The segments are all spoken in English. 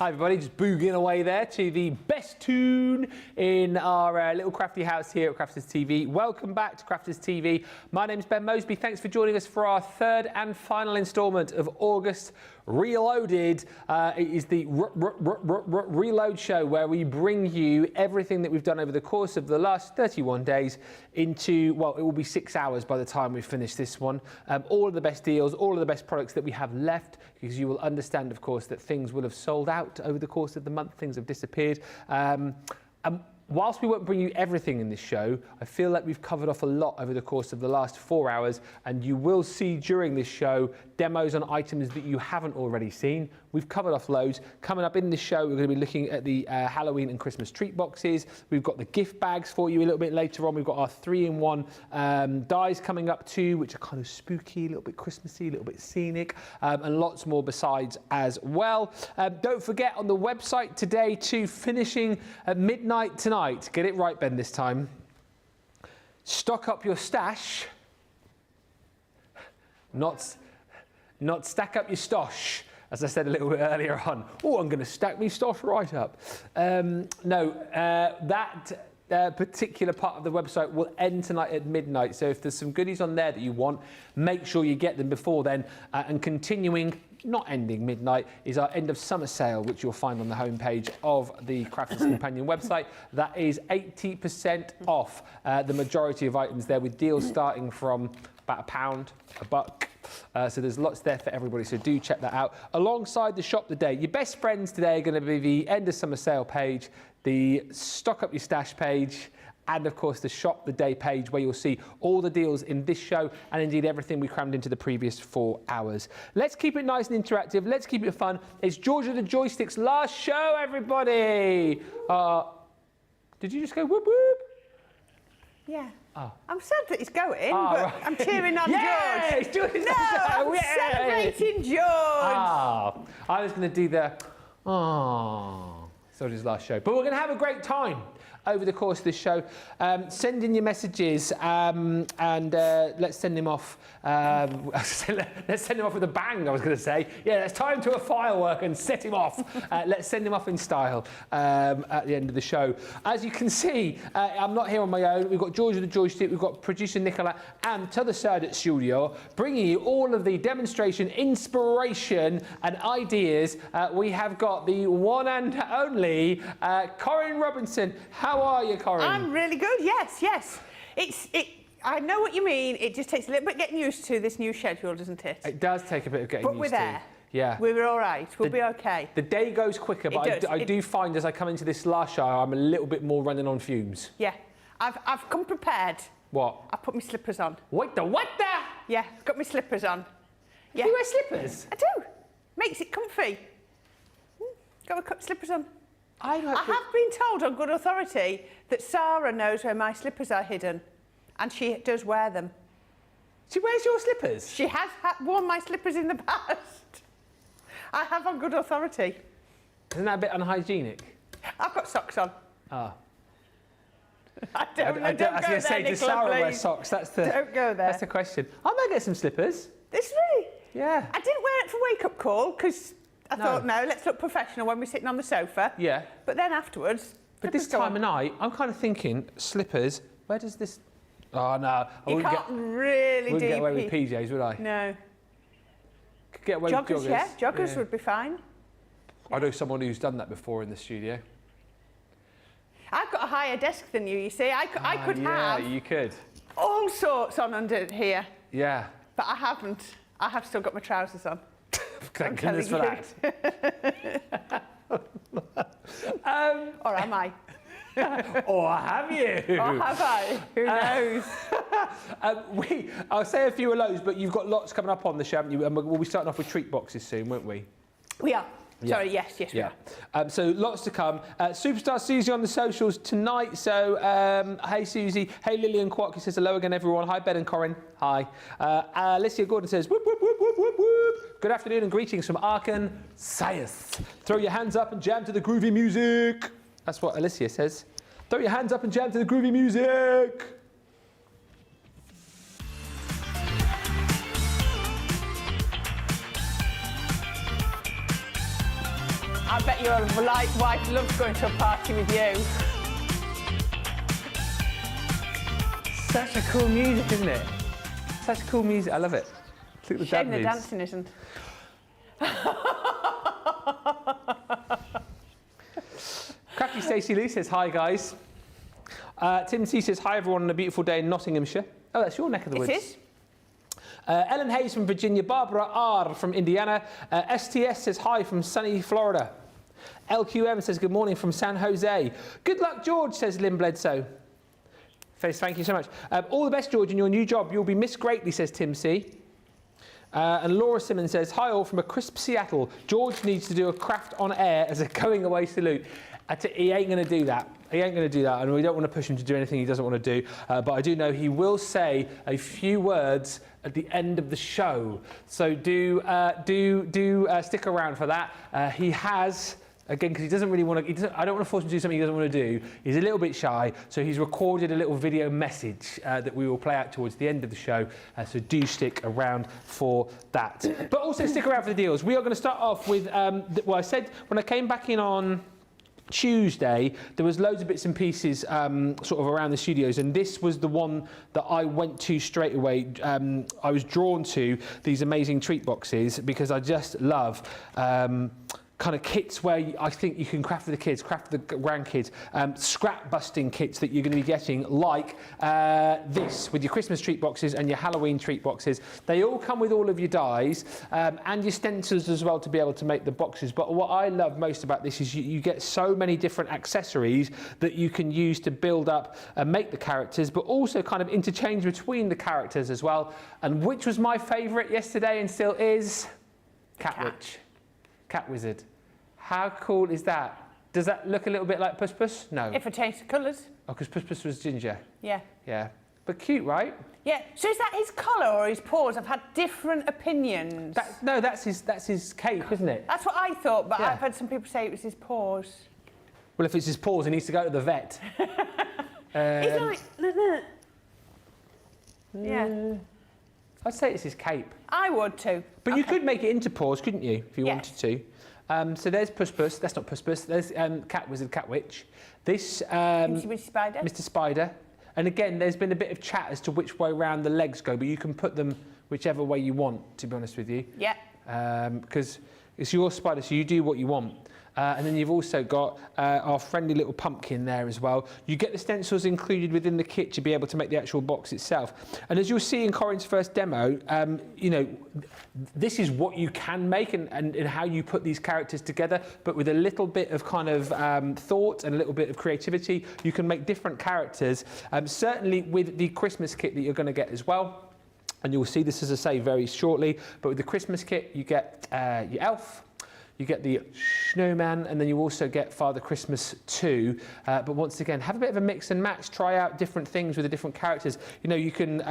Hi everybody, just boogieing away there to the best tune in our little crafty house here at Crafters TV. Welcome back to Crafters TV. My name's Ben Moseby. Thanks for joining us for our third and final instalment of August Reloaded. It is the Reload show where we bring you everything that we've done over the course of the last 31 days into, well, it will be 6 hours by the time we finish this one. All of the best deals, all of the best products that we have left, because you will understand, of course, that things will have sold out over the course of the month. Things have disappeared. Whilst we won't bring you everything in this show, I feel like we've covered off a lot over the course of the last 4 hours, and you will see during this show demos on items that you haven't already seen. We've covered off loads. Coming up in this show, we're going to be looking at the Halloween and Christmas treat boxes. We've got the gift bags for you a little bit later on. We've got our 3-in-1 dies coming up too, which are kind of spooky, a little bit Christmassy, a little bit scenic, and lots more besides as well. Don't forget, on the website today too, finishing at midnight tonight. Get it right, Ben, this time. Stock up your stash. Not stack up your stosh, as I said a little bit earlier on. Oh, I'm going to stack me stosh right up. That particular part of the website will end tonight at midnight. So if there's some goodies on there that you want, make sure you get them before then. And continuing, not ending midnight, is our end of summer sale, which you'll find on the homepage of the Crafters Companion website. That is 80% off the majority of items there, with deals starting from about £1, $1. So there's lots there for everybody, so do check that out. Alongside the shop today, your best friends today are going to be the end of summer sale page, the stock up your stash page, and of course the shop the day page, where you'll see all the deals in this show and indeed everything we crammed into the previous 4 hours. Let's keep it nice and interactive. Let's keep it fun. It's George of the Joystick's last show, everybody. Did you just go whoop whoop? Yeah. Oh. I'm sad that he's going, but right. I'm cheering on yeah, George. George. No, I'm celebrating George. I was going to do the George's last show, but we're going to have a great time over the course of this show. Send in your messages and let's send him off. Let's send him off with a bang, I was going to say. Yeah, it's time to a firework and set him off. Let's send him off in style at the end of the show. As you can see, I'm not here on my own. We've got George of the Joystick, we've got producer Nicola, and to the side at studio, bringing you all of the demonstration, inspiration, and ideas. We have got the one and only Corrine Robinson. How are you, Corrine? I'm really good, yes. I know what you mean. It just takes a little bit getting used to this new schedule, doesn't it? It does take a bit of getting used to. But we're there. Yeah. We're all right. We'll be okay. The day goes quicker, but I do find as I come into this last show, I'm a little bit more running on fumes. Yeah. I've come prepared. What? I put my slippers on. What the? Yeah, I've got my slippers on. Yeah. You wear slippers? I do. Makes it comfy. Got my slippers on. I have been told on good authority that Sarah knows where my slippers are hidden, and she does wear them. She wears your slippers? She has worn my slippers in the past. I have on good authority. Isn't that a bit unhygienic? I've got socks on. Oh. I don't go there, Nicola, does Sarah wear socks? Don't go there. That's the question. I might get some slippers. This really? Yeah. I didn't wear it for wake-up call, because I thought, no, let's look professional when we're sitting on the sofa. Yeah. But then afterwards... But this time of night, I'm kind of thinking, slippers, where does this... Oh, no. You can't really wouldn't get away with PJs, would I? No. Could get away with joggers. Yeah, joggers would be fine. I know someone who's done that before in the studio. I've got a higher desk than you see. I could have... Yeah, you could. All sorts on under here. Yeah. But I haven't. I have still got my trousers on. Thank goodness for that. Or am I? Or have you? Or have I? Who knows? I'll say a few hellos, but you've got lots coming up on the show, haven't you? And we'll be starting off with treat boxes soon, won't we? We are. Yeah. Sorry, yes, we are. So lots to come. Superstar Susie on the socials tonight. So hey Susie, hey Lillian Kwok, he says hello again everyone. Hi Ben and Corrine. Hi. Alicia Gordon says whoop whoop whoop whoop whoop whoop. Good afternoon and greetings from Arkansas. Throw your hands up and jam to the groovy music. That's what Alicia says. Throw your hands up and jam to the groovy music. I bet bet your wife loves going to a party with you. Such a cool music, isn't it? Such cool music. I love it. Look at the Shame dad the moves. dancing isn't. Crafty Stacey Lee says, hi guys. Tim C says, hi everyone on a beautiful day in Nottinghamshire. Oh, that's your neck of the woods. It is. Ellen Hayes from Virginia. Barbara R from Indiana. STS says, hi from sunny Florida. LQM says, good morning from San Jose. Good luck, George, says Lynn Bledsoe. Thank you so much. All the best, George, in your new job. You'll be missed greatly, says Tim C. And Laura Simmons says, hi all from a crisp Seattle. George needs to do a craft on air as a going away salute. He ain't going to do that. He ain't going to do that, and we don't want to push him to do anything he doesn't want to do. But I do know he will say a few words at the end of the show. So do stick around for that. He has, again, because he doesn't really want to. I don't want to force him to do something he doesn't want to do. He's a little bit shy, so he's recorded a little video message that we will play out towards the end of the show. So do stick around for that. But also stick around for the deals. We are going to start off with. Well, I said when I came back in on Tuesday, there was loads of bits and pieces sort of around the studios, and this was the one that I went to straight away. I was drawn to these amazing treat boxes because I just love kind of kits where I think you can craft for the kids, craft for the grandkids, scrap busting kits that you're going to be getting, like this with your Christmas treat boxes and your Halloween treat boxes. They all come with all of your dies and your stencils as well to be able to make the boxes. But what I love most about this is you get so many different accessories that you can use to build up and make the characters, but also kind of interchange between the characters as well. And which was my favourite yesterday and still is? Cat Wizard. How cool is that? Does that look a little bit like Puss Puss? No. If I change the colours. Oh, because Puss Puss was ginger. Yeah. Yeah. But cute, right? Yeah. So is that his collar or his paws? I've had different opinions. No, that's his cape, isn't it? That's what I thought, but Yeah. I've had some people say it was his paws. Well, if it's his paws, he needs to go to the vet. He's like, yeah. I'd say it's his cape. I would too. But you could make it into paws, couldn't you, if you Yes. wanted to? So there's Puss Puss. That's not Puss Puss. There's Cat Wizard, Cat Witch. This Mr. Spider. Mr. Spider. And again, there's been a bit of chat as to which way around the legs go, but you can put them whichever way you want, to be honest with you. Yeah. Because it's your spider, so you do what you want. And then you've also got our friendly little pumpkin there as well. You get the stencils included within the kit to be able to make the actual box itself. And as you'll see in Corrine's first demo, you know, this is what you can make and how you put these characters together, but with a little bit of kind of thought and a little bit of creativity, you can make different characters, certainly with the Christmas kit that you're going to get as well. And you'll see this, as I say, very shortly. But with the Christmas kit, you get your elf, you get the snowman, and then you also get Father Christmas too. But once again, have a bit of a mix and match. Try out different things with the different characters. You know, you can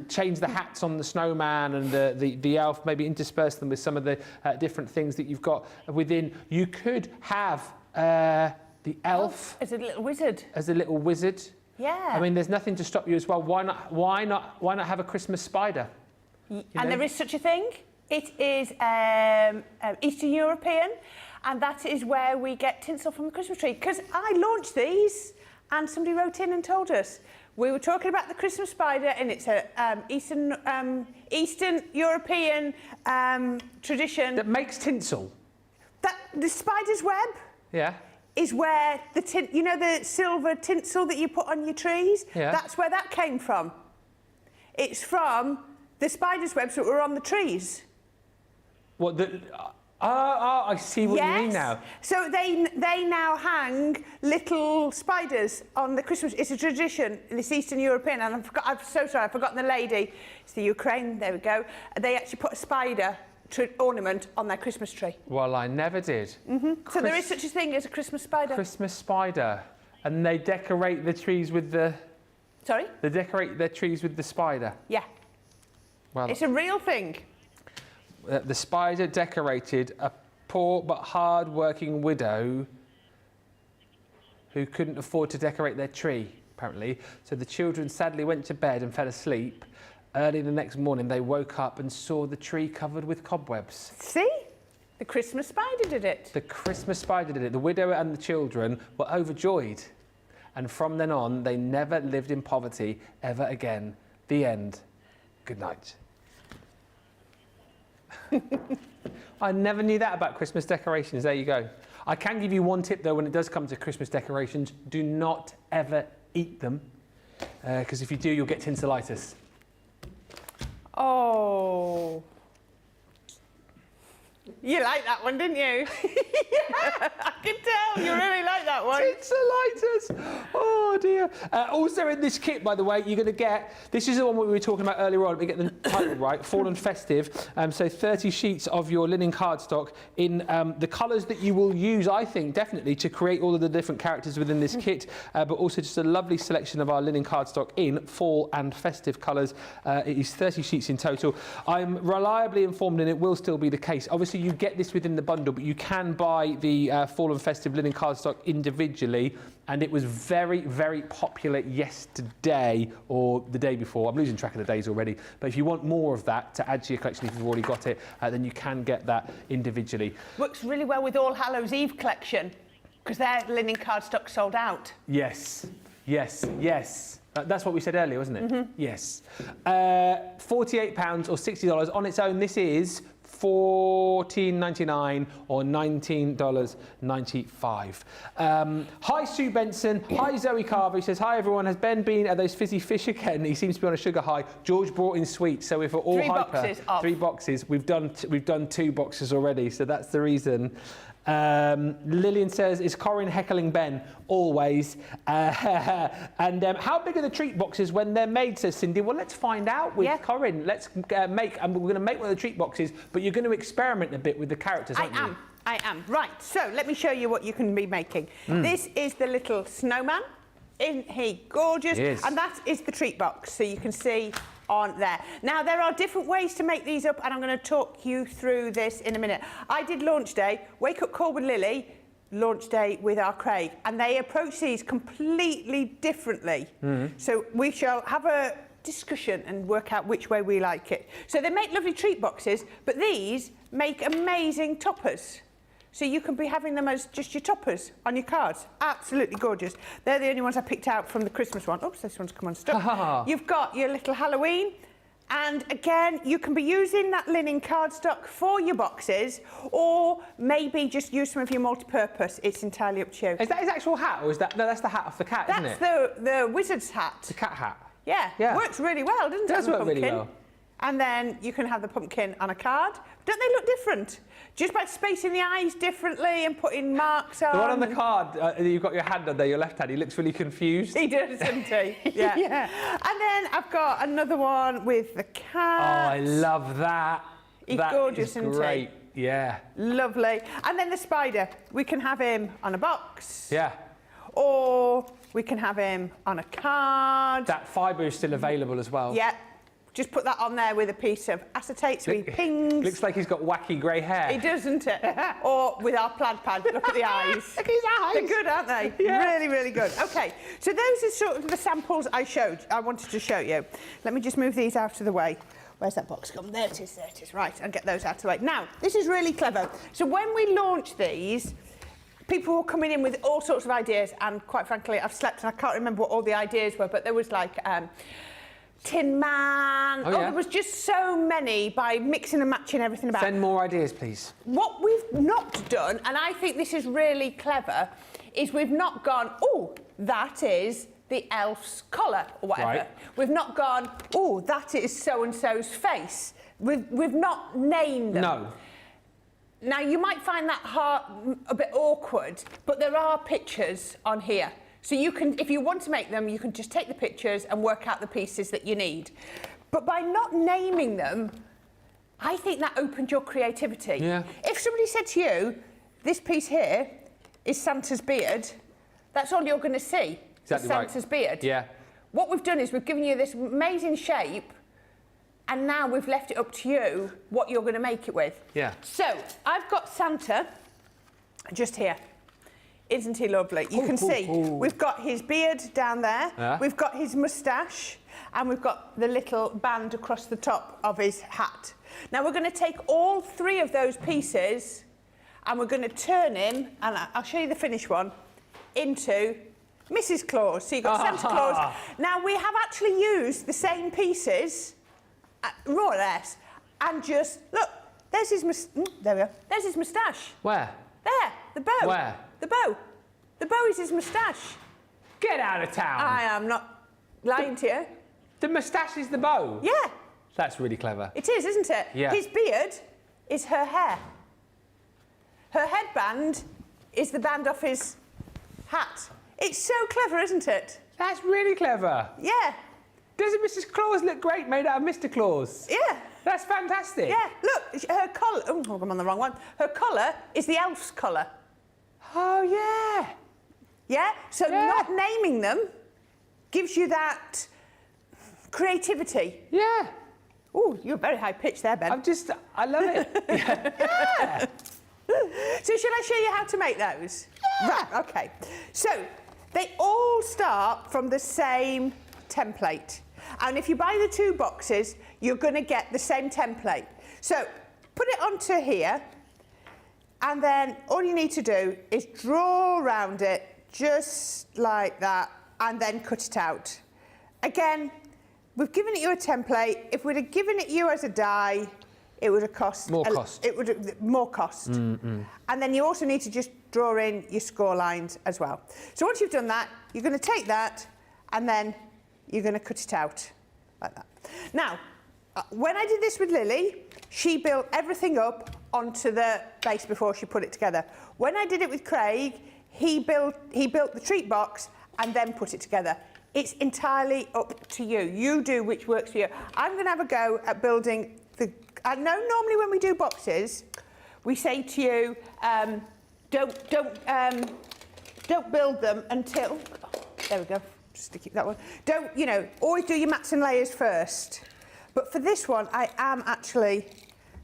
change the hats on the snowman and the elf, maybe intersperse them with some of the different things that you've got within. You could have the elf as a little wizard. As a little wizard. Yeah. I mean, there's nothing to stop you as well. Why not have a Christmas spider? And there is such a thing. It is Eastern European, and that is where we get tinsel from the Christmas tree. Because I launched these, and somebody wrote in and told us we were talking about the Christmas spider, and it's a Eastern European tradition that makes tinsel. That the spider's web. Yeah. Is where you know the silver tinsel that you put on your trees? Yeah. That's where that came from. It's from the spider's webs that were on the trees. What the? I see what you mean now. So they now hang little spiders on the Christmas. It's a tradition. It's Eastern European, and I'm so sorry, I've forgotten the lady. It's the Ukraine. There we go. They actually put a spider ornament on their Christmas tree. Well, I never did. So there is such a thing as a Christmas spider. Christmas spider, and they decorate the trees with the. Sorry. They decorate their trees with the spider. Yeah. Well, it's a real thing. The spider decorated a poor but hard-working widow who couldn't afford to decorate their tree, apparently. So the children sadly went to bed and fell asleep. Early the next morning, they woke up and saw the tree covered with cobwebs. See? The Christmas spider did it. The Christmas spider did it. The widow and the children were overjoyed. And from then on, they never lived in poverty ever again. The end. Good night. I never knew that about Christmas decorations. There you go. I can give you one tip, though, when it does come to Christmas decorations. Do not ever eat them, because if you do, you'll get tinselitis. Oh. You liked that one, didn't you? Yeah, I can tell. You really like that one. Tinselitis. Oh, dear. Also in this kit, by the way, you're going to get... This is the one we were talking about earlier on. We get the title right. Fall and Festive. So 30 sheets of your linen cardstock in the colours that you will use, I think, definitely, to create all of the different characters within this kit. But also just a lovely selection of our linen cardstock in fall and festive colours. It is 30 sheets in total. I'm reliably informed, and it will still be the case. Obviously, you get this within the bundle, but you can buy the fall and festive linen cardstock individually, and it was very, very popular yesterday or the day before. I'm losing track of the days already, but if you want more of that to add to your collection, if you've already got it, then you can get that individually. Works really well with All Hallows Eve collection, because their linen cardstock sold out. Yes, yes, yes. That's what we said earlier, wasn't it? Mm-hmm. Yes. £48 or $60 on its own. This is $14.99 or $19.95. Hi, Sue Benson. Hi, Zoe Carver. He says, hi, everyone. Has Ben been at those fizzy fish again? He seems to be on a sugar high. George brought in sweets, so if we're all hyper, 3 boxes. We've done 2 boxes already, so that's the reason. Lillian says, is Corrine heckling Ben? Always. And how big are the treat boxes when they're made, says Cindy? Well, let's find out with Corrine. Let's make, and we're going to make one of the treat boxes, but you're going to experiment a bit with the characters, aren't you? I am. Right, so let me show you what you can be making. This is the little snowman. Isn't he gorgeous? He is. And that is the treat box, so you can see on there. Now, there are different ways to make these up, and I'm going to talk you through this in a minute. I did launch day, Wake Up Call with Lily, launch day with our Craig, and they approach these completely differently. So we shall have a discussion and work out which way we like it. So they make lovely treat boxes, but these make amazing toppers. So you can be having them as just your toppers on your cards. Absolutely gorgeous. They're the only ones I picked out from the Christmas one. Oops, this one's come unstuck. You've got your little Halloween. And again, you can be using that linen cardstock for your boxes, or maybe just use some of your multi-purpose. It's entirely up to you. Is that his actual hat, or is that... No, that's the hat of the cat, isn't it? That's the wizard's hat. The cat hat. Yeah. Works really well, doesn't it? It does work really well. And then you can have the pumpkin on a card. Don't they look different? Just by spacing the eyes differently and putting marks on. The one on the card, you've got your hand on there, your left hand, he looks really confused. He does, doesn't he? Yeah. And then I've got another one with the cat. Oh, I love that. He's gorgeous, isn't he? Great, yeah. Lovely. And then the spider. We can have him on a box. Yeah. Or we can have him on a card. That fibre is still available as well. Yeah. Just put that on there with a piece of acetate so he pings. Looks like he's got wacky grey hair. He does, doesn't it? Or with our plaid pad, look at the eyes. Look at his eyes. They're good, aren't they? Yeah. Really, really good. OK, so those are sort of the samples I wanted to show you. Let me just move these out of the way. Where's that box gone? There it is, there it is. Right, and get those out of the way. Now, this is really clever. So when we launch these, people were coming in with all sorts of ideas, and quite frankly, I've slept and I can't remember what all the ideas were, but there was like... Tin Man. Oh, there was just so many by mixing and matching everything about. Send more ideas, please. What we've not done, and I think this is really clever, is we've not gone, oh, that is the elf's collar or whatever. Right. We've not gone, oh, that is so-and-so's face. We've not named them. No. Now, you might find that a bit awkward, but there are pictures on here. So you can, if you want to make them, you can just take the pictures and work out the pieces that you need. But by not naming them, I think that opened your creativity. Yeah. If somebody said to you, this piece here is Santa's beard, that's all you're going to see. Exactly right. Santa's beard. Yeah. What we've done is we've given you this amazing shape, and now we've left it up to you what you're going to make it with. Yeah. So I've got Santa just here. Isn't he lovely? You can see we've got his beard down there. Yeah. We've got his moustache. and we've got the little band across the top of his hat. Now we're going to take all 3 of those pieces and we're going to turn him, and I'll show you the finished one, into Mrs. Claus. So you've got Santa Claus. Now we have actually used the same pieces, more or less, and just, look, there's his, there we go, there's his moustache. Where? There, the bow. Where? The bow. The bow is his moustache. Get out of town. I am not lying to you. The moustache is the bow? Yeah. That's really clever. It is, isn't it? Yeah. His beard is her hair. Her headband is the band off his hat. It's so clever, isn't it? That's really clever. Yeah. Doesn't Mrs. Claus look great made out of Mr. Claus? Yeah. That's fantastic. Yeah, look, her collar, oh, I'm on the wrong one. Her collar is the elf's collar. Oh, yeah. Yeah? So not naming them gives you that creativity. Yeah. Oh, you're very high pitched there, Ben. I love it. Yeah. So shall I show you how to make those? Yeah. Right, okay. So they all start from the same template. And if you buy the 2 boxes, you're going to get the same template. So put it onto here, and then all you need to do is draw around it just like that, and then cut it out. Again, we've given it you a template. If we'd have given it you as a die, it would have cost... More cost. It would have more cost. And then you also need to just draw in your score lines as well. So once you've done that, you're going to take that, and then you're going to cut it out like that. Now, when I did this with Lily, she built everything up onto the base before she put it together. When I did it with Craig, he built the treat box and then put it together. It's entirely up to you. You do which works for you. I'm going to have a go at building the... I know normally when we do boxes, we say to you, don't build them until... There we go. Just to keep that one. Don't, you know, always do your mats and layers first. But for this one, I am actually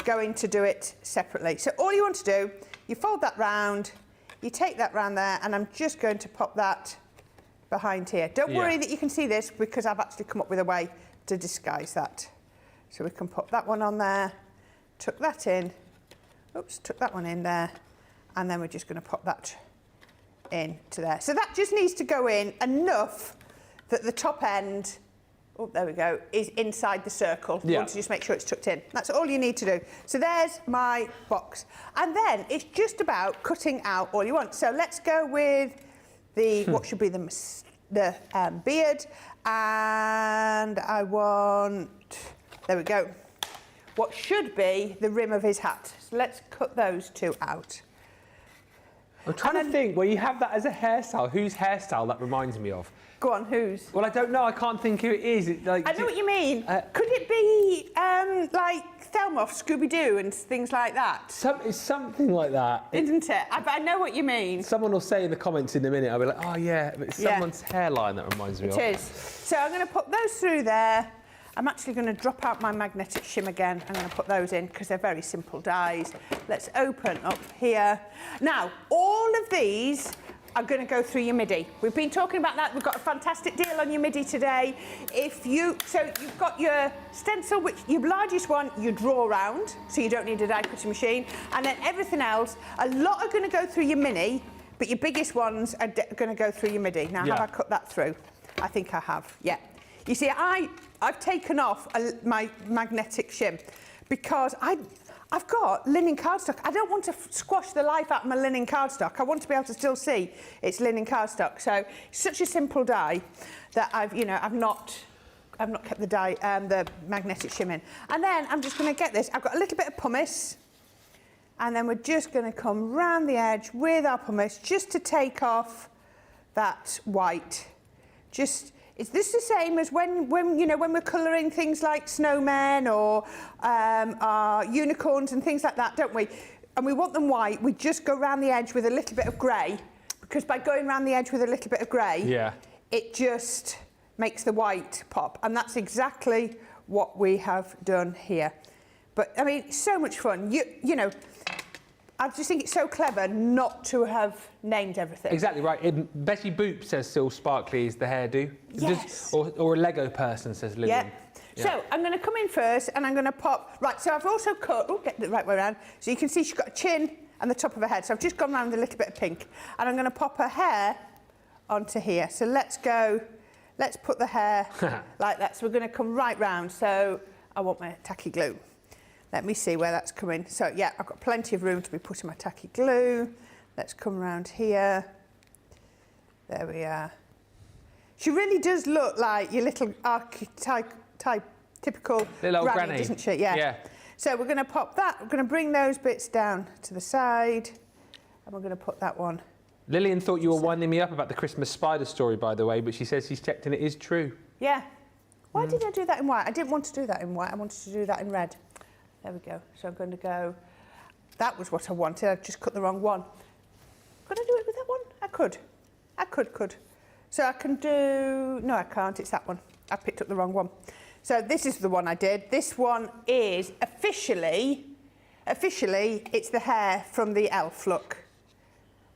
going to do it separately. So all you want to do, you fold that round, you take that round there, and I'm just going to pop that behind here. Don't worry that you can see this, because I've actually come up with a way to disguise that. So we can pop that one on there, tuck that in, oops, tuck that one in there, and then we're just going to pop that into there. So that just needs to go in enough that the top end, oh, there we go, is inside the circle. You want to just make sure it's tucked in. That's all you need to do. So there's my box. And then it's just about cutting out all you want. So let's go with the, what should be the beard. And I want, there we go, what should be the rim of his hat. So let's cut those 2 out. I'm trying to think, well, you have that as a hairstyle. Whose hairstyle that reminds me of? Go on, whose? Well, I don't know. I can't think who it is. I know what you mean. Could it be like Thelma off Scooby-Doo and things like that? It's something like that. Isn't it? I know what you mean. Someone will say in the comments in a minute, I'll be like, oh, yeah, but it's someone's hairline that reminds me of. It is. So I'm going to put those through there. I'm actually going to drop out my magnetic shim again. I'm going to put those in because they're very simple dies. Let's open up here. Now, all of these are going to go through your MIDI. We've been talking about that. We've got a fantastic deal on your MIDI today. So you've got your stencil, which your largest one you draw around, so you don't need a die cutting machine. And then everything else, a lot are going to go through your mini, but your biggest ones are going to go through your MIDI. Now, have I cut that through? I think I have, yeah. You see, I've taken off my magnetic shim because I've got linen cardstock. I don't want to squash the life out of my linen cardstock. I want to be able to still see it's linen cardstock. So it's such a simple die that I've not kept the magnetic shim in. And then I'm just going to get this. I've got a little bit of pumice, and then we're just going to come round the edge with our pumice just to take off that white. Is this the same as when we're colouring things like snowmen or unicorns and things like that, don't we? And we want them white. We just go round the edge with a little bit of grey, because by going round the edge with a little bit of grey, it just makes the white pop. And that's exactly what we have done here. But I mean, so much fun. You know, I just think it's so clever not to have named everything. Exactly right. Betty Boop says still sparkly is the hairdo. Yes. Or a Lego person says Lillian. Yeah. So I'm going to come in first and I'm going to pop... Right, so I've also cut... Oh, get the right way around. So you can see she's got a chin and the top of her head. So I've just gone around with a little bit of pink. And I'm going to pop her hair onto here. So let's go... Let's put the hair like that. So we're going to come right round. So I want my tacky glue. Let me see where that's coming. So, yeah, I've got plenty of room to be putting my tacky glue. Let's come around here. There we are. She really does look like your little typical little old granny, doesn't she? Yeah. So we're going to pop that. We're going to bring those bits down to the side. And we're going to put that one. Lillian thought you were winding me up about the Christmas spider story, by the way, but she says she's checked and it is true. Yeah. Why did I do that in white? I didn't want to do that in white. I wanted to do that in red. There we go. So I'm going to go... That was what I wanted. I just cut the wrong one. Could I do it with that one? I could. I could. So I can do... No, I can't. It's that one. I picked up the wrong one. So this is the one I did. This one is officially, it's the hair from the elf look.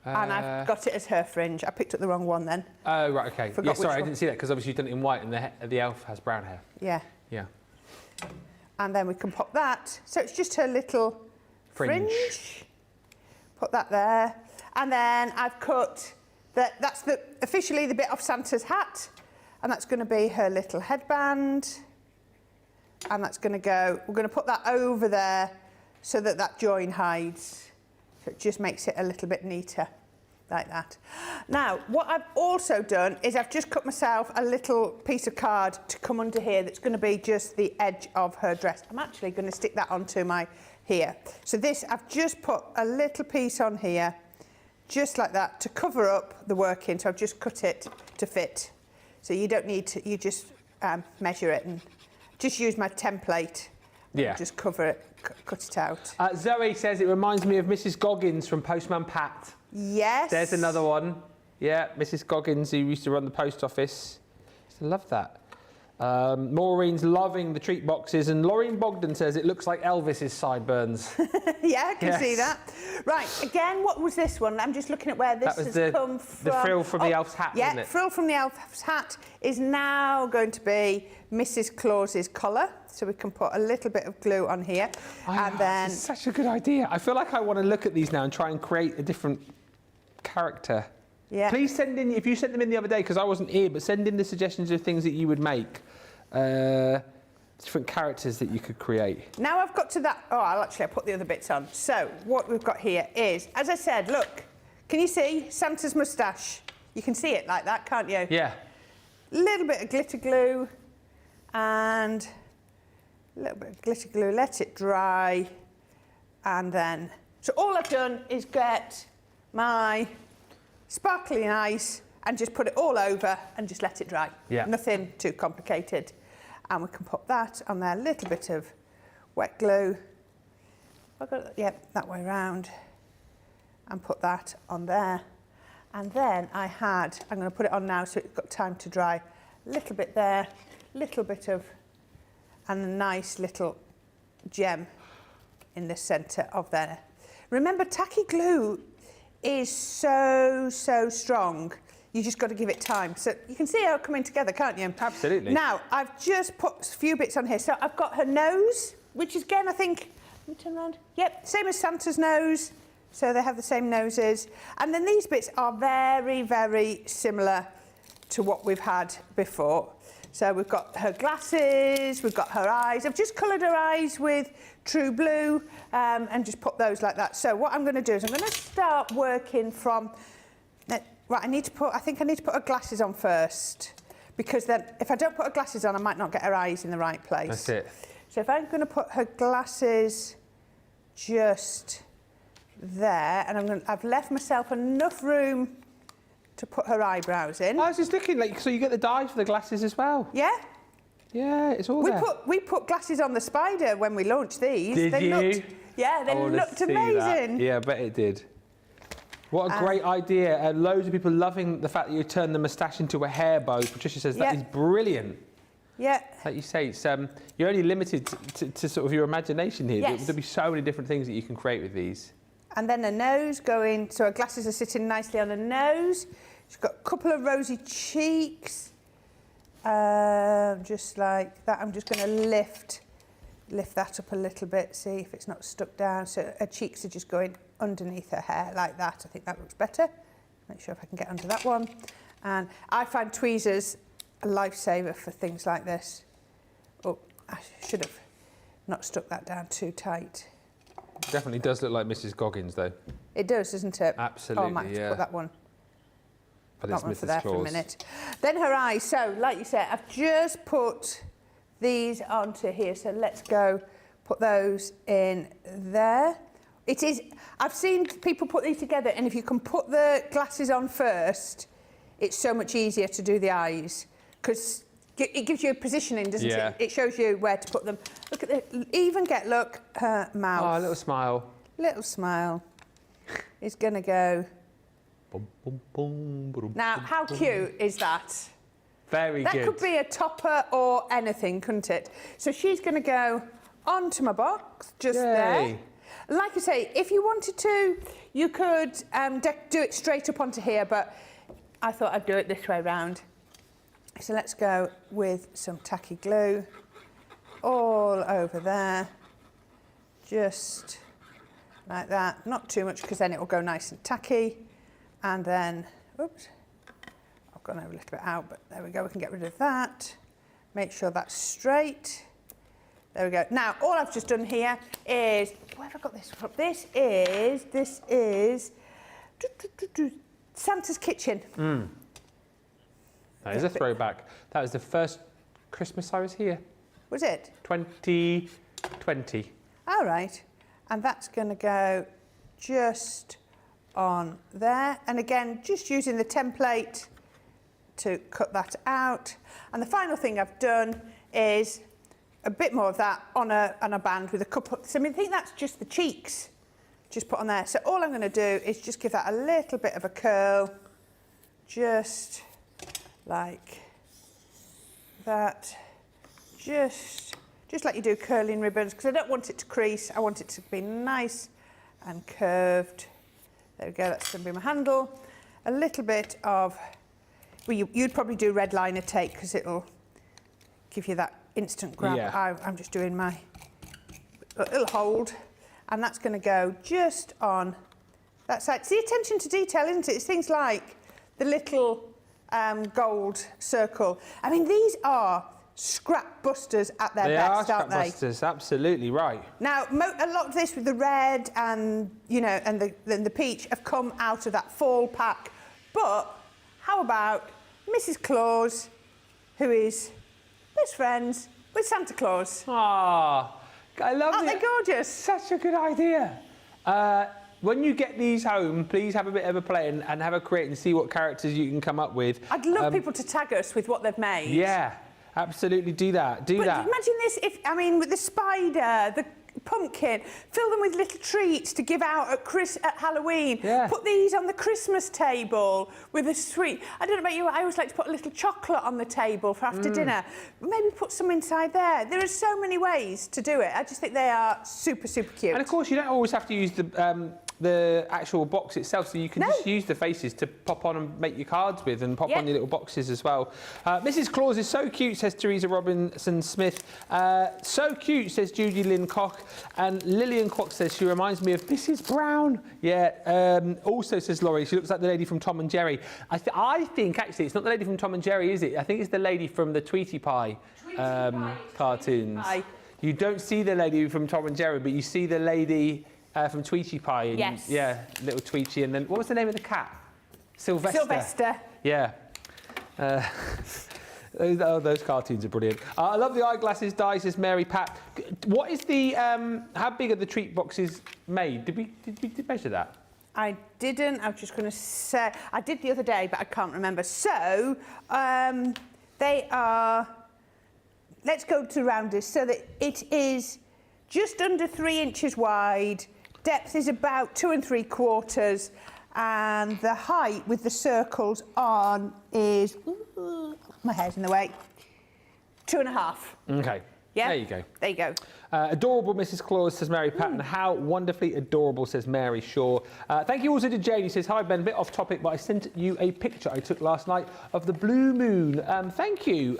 And I've got it as her fringe. I picked up the wrong one then. Oh, right, OK. Yeah, sorry, I didn't see that because obviously you've done it in white and the elf has brown hair. Yeah. Yeah. And then we can pop that. So it's just her little fringe. Put that there. And then I've cut, that's officially the bit off Santa's hat. And that's going to be her little headband. And that's going to go, we're going to put that over there so that that join hides. So it just makes it a little bit neater, like that. Now, what I've also done is I've just cut myself a little piece of card to come under here that's going to be just the edge of her dress. I'm actually going to stick that onto my here. So this, I've just put a little piece on here, just like that, to cover up the working. So I've just cut it to fit. So you don't need to, you just measure it and just use my template. Yeah. Just cover it, cut it out. Zoe says it reminds me of Mrs. Goggins from Postman Pat. Yes. There's another one. Yeah, Mrs. Goggins, who used to run the post office. I love that. Maureen's loving the treat boxes, and Laureen Bogdan says it looks like Elvis's sideburns. Yeah, I can see that. Right, again, what was this one? I'm just looking at where this has come from. The frill from the elf's hat, wasn't it? Yeah, frill from the elf's hat is now going to be Mrs. Claus's collar. So we can put a little bit of glue on here. And then... This is such a good idea. I feel like I want to look at these now and try and create a different character. Yeah. Please send in, if you sent them in the other day, because I wasn't here, but send in the suggestions of things that you would make. Different characters that you could create. Now I've got to that... Oh, I'll put the other bits on. So what we've got here is, as I said, look, can you see Santa's moustache? You can see it like that, can't you? Yeah. A little bit of glitter glue and a little bit of glitter glue. Let it dry. And then... So all I've done is get my sparkly ice and just put it all over and just let it dry. Yeah. Nothing too complicated. And we can put that on there, a little bit of wet glue. I've got, that way around. And put that on there. And then I'm going to put it on now so it's got time to dry. A little bit there, little bit of, and a nice little gem in the centre of there. Remember, tacky glue is so strong. You just got to give it time. So you can see how it's coming together, can't you? Absolutely. Now, I've just put a few bits on here. So I've got her nose, which is, again, I think... Let me turn around. Yep, same as Santa's nose. So they have the same noses. And then these bits are very similar to what we've had before. So we've got her glasses, we've got her eyes. I've just coloured her eyes with True Blue and just put those like that. So what I'm going to do is I'm going to start working from... Right, I think I need to put her glasses on first, because then if I don't put her glasses on, I might not get her eyes in the right place. That's it. So if I'm going to put her glasses just there, and I've left myself enough room to put her eyebrows in. I was just looking, so you get the dye for the glasses as well? Yeah. Yeah, it's all there. We put glasses on the spider when we launched these. Did you? They looked amazing. That. Yeah, I bet it did. What a great idea. Loads of people loving the fact that you turned the moustache into a hair bow. Patricia says that is brilliant. Yeah. Like you say, it's, you're only limited to sort of your imagination here. Yes. There'll be so many different things that you can create with these. And then her nose going, so her glasses are sitting nicely on her nose. She's got a couple of rosy cheeks. Just like that. I'm just going to lift that up a little bit, see if it's not stuck down. So her cheeks are just going underneath her hair like that. I think that looks better. Make sure if I can get under that one. And I find tweezers a lifesaver for things like this. Oh, I should have not stuck that down too tight. Definitely does look like Mrs. Goggins, though. It does, doesn't it? Absolutely, I might have to put that one. But That it's one for Mrs. there Claus. for a minute. Then her eyes. So, like you said, I've just put these onto here. So let's go put those in there. It is. I've seen people put these together, and if you can put the glasses on first, it's so much easier to do the eyes because it gives you a positioning, doesn't it? It shows you where to put them. Look at the, look, her mouth. Oh, a little smile. Little smile is going to go. Boom, boom, boom, boom, Now, how cute is that? Very good. That could be a topper or anything, couldn't it? So she's going to go onto my box, just there. Like I say, if you wanted to, you could do it straight up onto here, but I thought I'd do it this way round. So let's go with some tacky glue all over there, just like that. Not too much because then it will go nice and tacky. And then, oops, I've gone over a little bit out, but there we go. We can get rid of that. Make sure that's straight. There we go. Now, all I've just done here is, where have I got this from? This is Santa's kitchen. That is a throwback. That was the first Christmas I was here. Was it? 2020. All right. And that's going to go just on there. And again, just using the template to cut that out. And the final thing I've done is a bit more of that on a band with a couple. So I think that's just the cheeks, just put on there. So all I'm going to do is just give that a little bit of a curl, just like that, just like you do curling ribbons, because I don't want it to crease. I want it to be nice and curved. There we go. That's going to be my handle. A little bit of, well, you'd probably do red liner tape because it'll give you that instant grab. Yeah. I'm just doing my little hold, and that's going to go just on that side. See, attention to detail, isn't it? It's things like the little gold circle. I mean, these are scrap busters at their best, aren't they? They are scrap busters, absolutely right. Now, a lot of this with the red and, you know, and the peach have come out of that fall pack. But how about Mrs. Claus, who is best friends with Santa Claus? Ah, I love it. Aren't they gorgeous? Such a good idea. When you get these home, please have a bit of a play and have a create and see what characters you can come up with. I'd love people to tag us with what they've made. Yeah, absolutely do that. Do that. Imagine this, with the spider, the pumpkin, fill them with little treats to give out at Halloween. Yeah. Put these on the Christmas table with a sweet. I don't know about you, I always like to put a little chocolate on the table for after dinner. Maybe put some inside there. There are so many ways to do it. I just think they are super, super cute. And of course, you don't always have to use the actual box itself, so you can just use the faces to pop on and make your cards with and pop on your little boxes as well. Mrs. Claus is so cute, says Teresa Robinson Smith. So cute, says Judy Lynn Koch. And Lillian Kwok says she reminds me of Mrs. Brown. Yeah, also says Laurie, she looks like the lady from Tom and Jerry. I think actually it's not the lady from Tom and Jerry, is it? I think it's the lady from the Tweety Pie cartoons. You don't see the lady from Tom and Jerry, but you see the lady from Tweety Pie. And, yes. Yeah, little Tweety. And then, what was the name of the cat? Sylvester. Sylvester. Yeah. Those cartoons are brilliant. I love the eyeglasses, Di, says Mary Pat. What is the, how big are the treat boxes made? Did we measure that? I didn't. I was just going to say, I did the other day, but I can't remember. So, they are, let's go to rounders, so that it is just under 3 inches wide. Depth is about 2 3/4, and the height with the circles on is, my hair's in the way, 2.5. Okay. Yeah. There you go. There you go. Adorable Mrs. Claus, says Mary Patton. How wonderfully adorable, says Mary Shaw. Thank you also to Jane, who says, hi Ben, a bit off topic, but I sent you a picture I took last night of the blue moon. Thank you,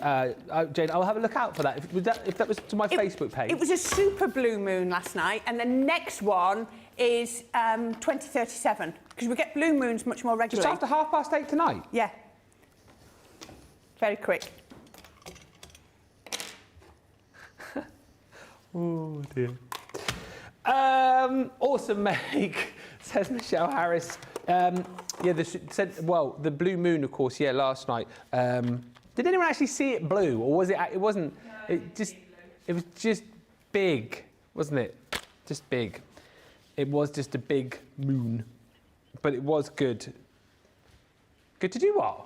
Jane. I'll have a look out for that. If that was to my Facebook page. It was a super blue moon last night, and the next one is 2037, because we get blue moons much more regularly. Just after 8:30 tonight? Yeah. Very quick. Oh dear. Awesome make, says Michelle Harris. Yeah, the blue moon, of course. Yeah, last night. Did anyone actually see it blue, or was it? It wasn't. No, It was just big, wasn't it? Just big. It was just a big moon, but it was good. Good to do what?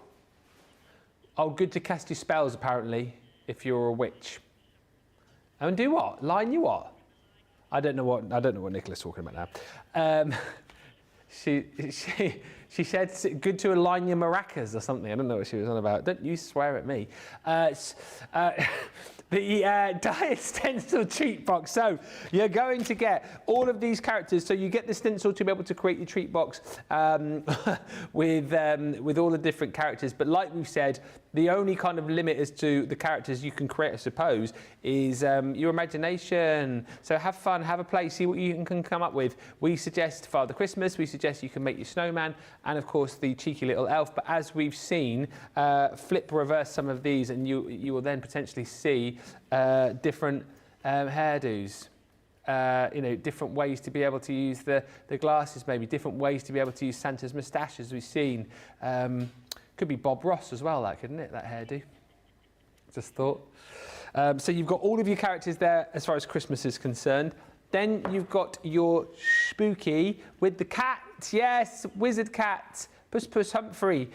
Oh, good to cast your spells, apparently, if you're a witch. And do what? Line you what? I don't know what Nicola's talking about now. She said good to align your maracas or something. I don't know what she was on about. Don't you swear at me. The Diet Stencil treat box. So you're going to get all of these characters. So you get the stencil to be able to create your treat box with all the different characters. But like we've said, the only kind of limit as to the characters you can create, I suppose, is your imagination. So have fun, have a play, see what you can come up with. We suggest Father Christmas. We suggest you can make your snowman, and of course the cheeky little elf. But as we've seen, flip reverse some of these, and you will then potentially see different hairdos. Different ways to be able to use the glasses, maybe different ways to be able to use Santa's moustache, as we've seen. Could be Bob Ross as well, couldn't it, that hairdo? Just thought. So you've got all of your characters there as far as Christmas is concerned. Then you've got your spooky with the cat, yes, wizard cat, Puss Humphrey.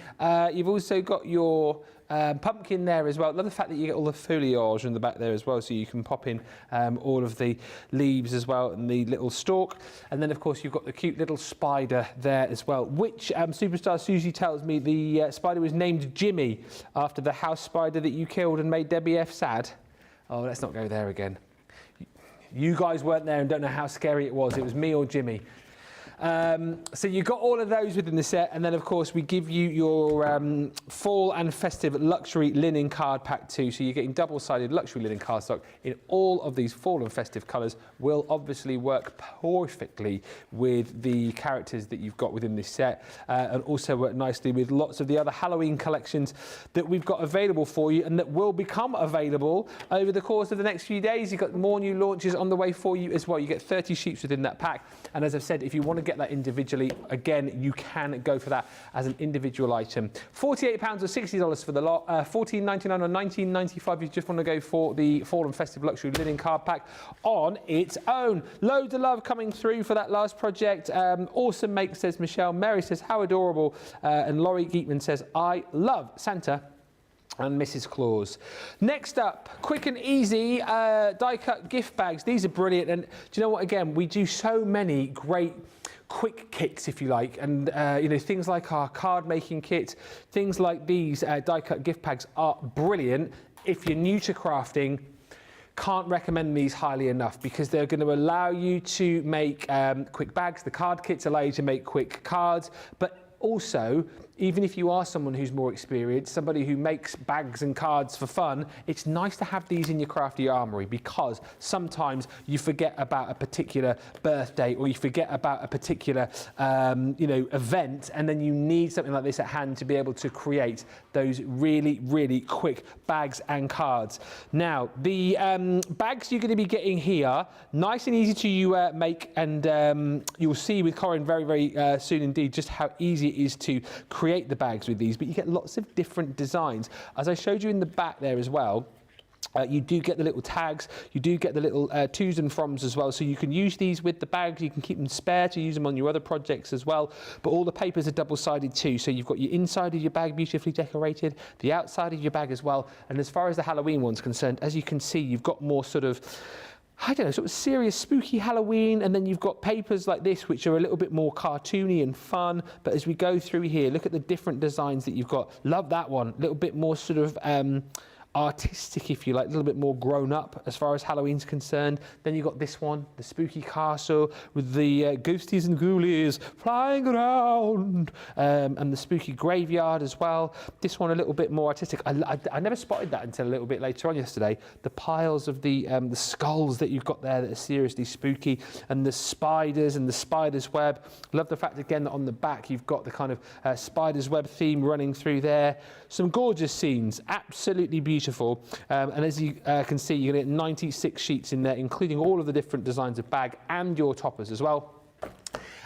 You've also got your pumpkin there as well. Love the fact that you get all the foliage in the back there as well, so you can pop in all of the leaves as well and the little stalk. And then, of course, you've got the cute little spider there as well, which Superstar Susie tells me the spider was named Jimmy after the house spider that you killed and made Debbie F sad. Oh, let's not go there again. You guys weren't there and don't know how scary it was. It was me or Jimmy. So you've got all of those within the set, and then of course we give you your fall and festive luxury linen card pack too. So you're getting double-sided luxury linen cardstock in all of these fall and festive colours. Will obviously work perfectly with the characters that you've got within this set, and also work nicely with lots of the other Halloween collections that we've got available for you, and that will become available over the course of the next few days. You've got more new launches on the way for you as well. You get 30 sheets within that pack, and as I've said, if you want to get that individually, again, you can go for that as an individual item. £48 or $60 for the lot, $14.99 or $19.95 if you just want to go for the fall and festive luxury linen card pack on its own. Loads of love coming through for that last project. Awesome make, says Michelle. Mary says, how adorable. And Laurie Geekman says, I love Santa and Mrs. Claus. Next up, quick and easy die-cut gift bags. These are brilliant, and do you know what? Again, we do so many great quick kits, if you like, and things like our card making kit, things like these die-cut gift bags are brilliant. If you're new to crafting, can't recommend these highly enough, because they're going to allow you to make quick bags. The card kits allow you to make quick cards, but also, even if you are someone who's more experienced, somebody who makes bags and cards for fun, it's nice to have these in your crafty armoury, because sometimes you forget about a particular birthday, or you forget about a particular event, and then you need something like this at hand to be able to create those really, really quick bags and cards. Now, the bags you're going to be getting here, nice and easy to make, and you'll see with Corrine very, very soon indeed just how easy it is to create the bags with these, but you get lots of different designs. As I showed you in the back there as well, you do get the little tags, you do get the little to's and froms as well, so you can use these with the bags, you can keep them spare to use them on your other projects as well, but all the papers are double-sided too, so you've got your inside of your bag beautifully decorated, the outside of your bag as well, and as far as the Halloween one's concerned, as you can see, you've got more sort of, I don't know, sort of serious, spooky Halloween, and then you've got papers like this, which are a little bit more cartoony and fun. But as we go through here, look at the different designs that you've got. Love that one. A little bit more sort of artistic, if you like, a little bit more grown up as far as Halloween's concerned. Then you've got this one, the spooky castle with the ghosties and ghoulies flying around, and the spooky graveyard as well. This one a little bit more artistic. I never spotted that until a little bit later on yesterday. The piles of the skulls that you've got there that are seriously spooky, and the spiders and the spider's web. Love the fact again that on the back you've got the kind of spider's web theme running through there. Some gorgeous scenes, absolutely beautiful. And as you can see, you're going to get 96 sheets in there, including all of the different designs of bag and your toppers as well.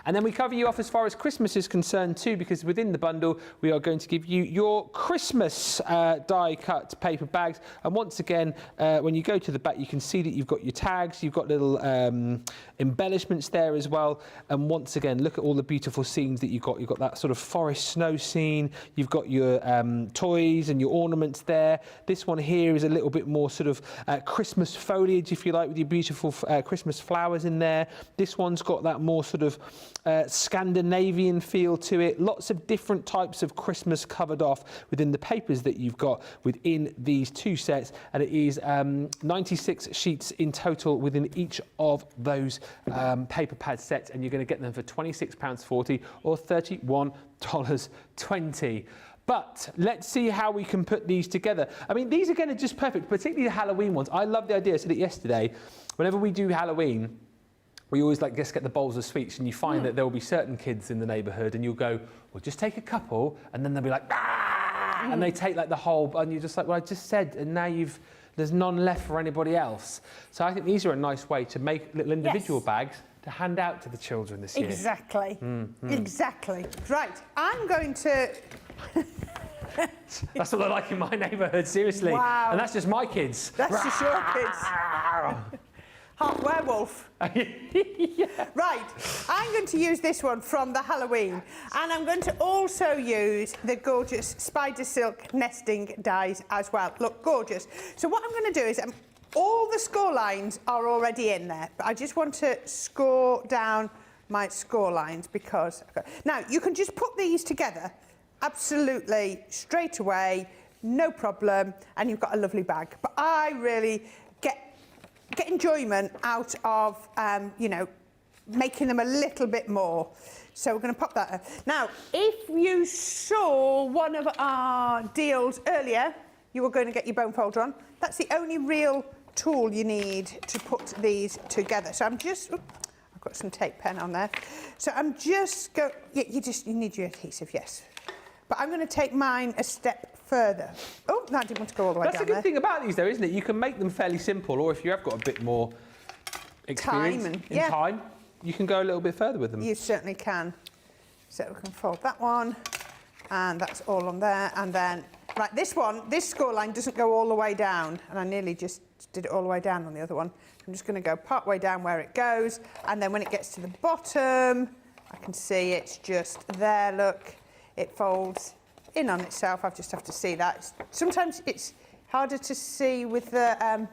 And then we cover you off as far as Christmas is concerned too, because within the bundle, we are going to give you your Christmas die-cut paper bags. And once again, when you go to the back, you can see that you've got your tags, you've got little embellishments there as well. And once again, look at all the beautiful scenes that you've got. You've got that sort of forest snow scene. You've got your toys and your ornaments there. This one here is a little bit more sort of Christmas foliage, if you like, with your beautiful Christmas flowers in there. This one's got that more sort of Scandinavian feel to it. Lots of different types of Christmas covered off within the papers that you've got within these two sets, and it is 96 sheets in total within each of those paper pad sets, and you're going to get them for £26.40 or $31.20. But let's see how we can put these together. I mean, these again are just perfect, particularly the Halloween ones. I love the idea. I said it yesterday. Whenever we do Halloween, we always just get the bowls of sweets, and you find that there will be certain kids in the neighbourhood, and you'll go, well, just take a couple, and then they'll be like, ah! And they take like the whole, and you're just like, well, I just said, and now there's none left for anybody else. So I think these are a nice way to make little individual bags to hand out to the children this year. Exactly. Exactly. Right, I'm going to... That's what I like in my neighbourhood, seriously. Wow. And that's just my kids. That's just your kids. Half werewolf. Yeah. Right, I'm going to use this one from the Halloween, and I'm going to also use the gorgeous spider silk nesting dies as well. Look, gorgeous. So what I'm going to do is, all the score lines are already in there, but I just want to score down my score lines because... Now, you can just put these together absolutely straight away, no problem, and you've got a lovely bag. But I really get enjoyment out of, you know, making them a little bit more. So we're going to pop that in. Now, if you saw one of our deals earlier, you were going to get your bone folder on. That's the only real tool you need to put these together. So I'm just... I've got some tape pen on there. So I'm just going... Yeah, you need your adhesive, yes. But I'm going to take mine a step further. Oh, no, I didn't want to go all the way down there. That's a good thing about these, though, isn't it? You can make them fairly simple, or if you have got a bit more experience in time, you can go a little bit further with them. You certainly can. So we can fold that one, and that's all on there. And then, right, this score line doesn't go all the way down, and I nearly just did it all the way down on the other one. I'm just going to go part way down where it goes, and then when it gets to the bottom, I can see it's just there, look. It folds in on itself. I just have to see that. Sometimes it's harder to see with the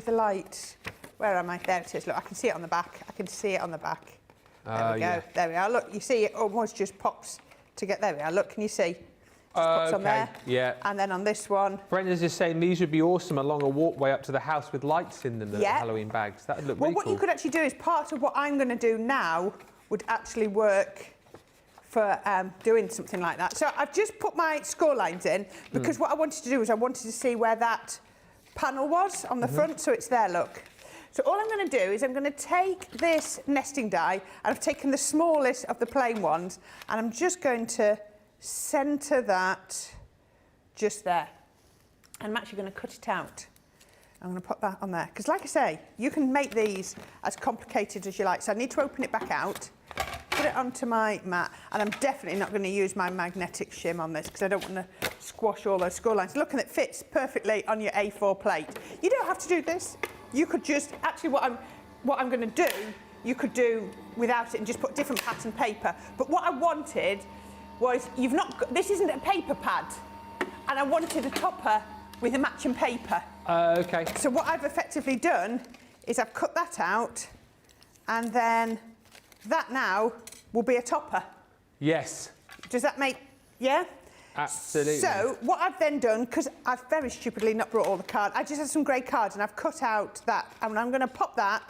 light. Where am I? There it is. Look, I can see it on the back. I can see it on the back. There we go. Yeah. There we are. Look, you see it almost just pops to get... There we are. Look, can you see? Just pops on there. Yeah. And then on this one... Brenda's just saying these would be awesome along a walkway up to the house with lights in them, the Halloween bags. That would look really cool. Well, what you could actually do is part of what I'm going to do now would actually work for doing something like that. So I've just put my score lines in because what I wanted to do was I wanted to see where that panel was on the front, so it's there, look. So all I'm going to do is I'm going to take this nesting die, and I've taken the smallest of the plain ones, and I'm just going to centre that just there. And I'm actually going to cut it out. I'm going to put that on there. Because like I say, you can make these as complicated as you like. So I need to open it back out, put it onto my mat, and I'm definitely not going to use my magnetic shim on this because I don't want to squash all those score lines. Look, and it fits perfectly on your A4 plate. You don't have to do this. You could just, actually what I'm going to do, you could do without it and just put different pattern paper. But what I wanted was, this isn't a paper pad, and I wanted a topper with a matching paper. Okay. So what I've effectively done is I've cut that out, and then that now will be a topper. Yes. Does that make, yeah? Absolutely. So what I've then done, because I've very stupidly not brought all the cards, I just had some grey cards and I've cut out that, and I'm going to pop that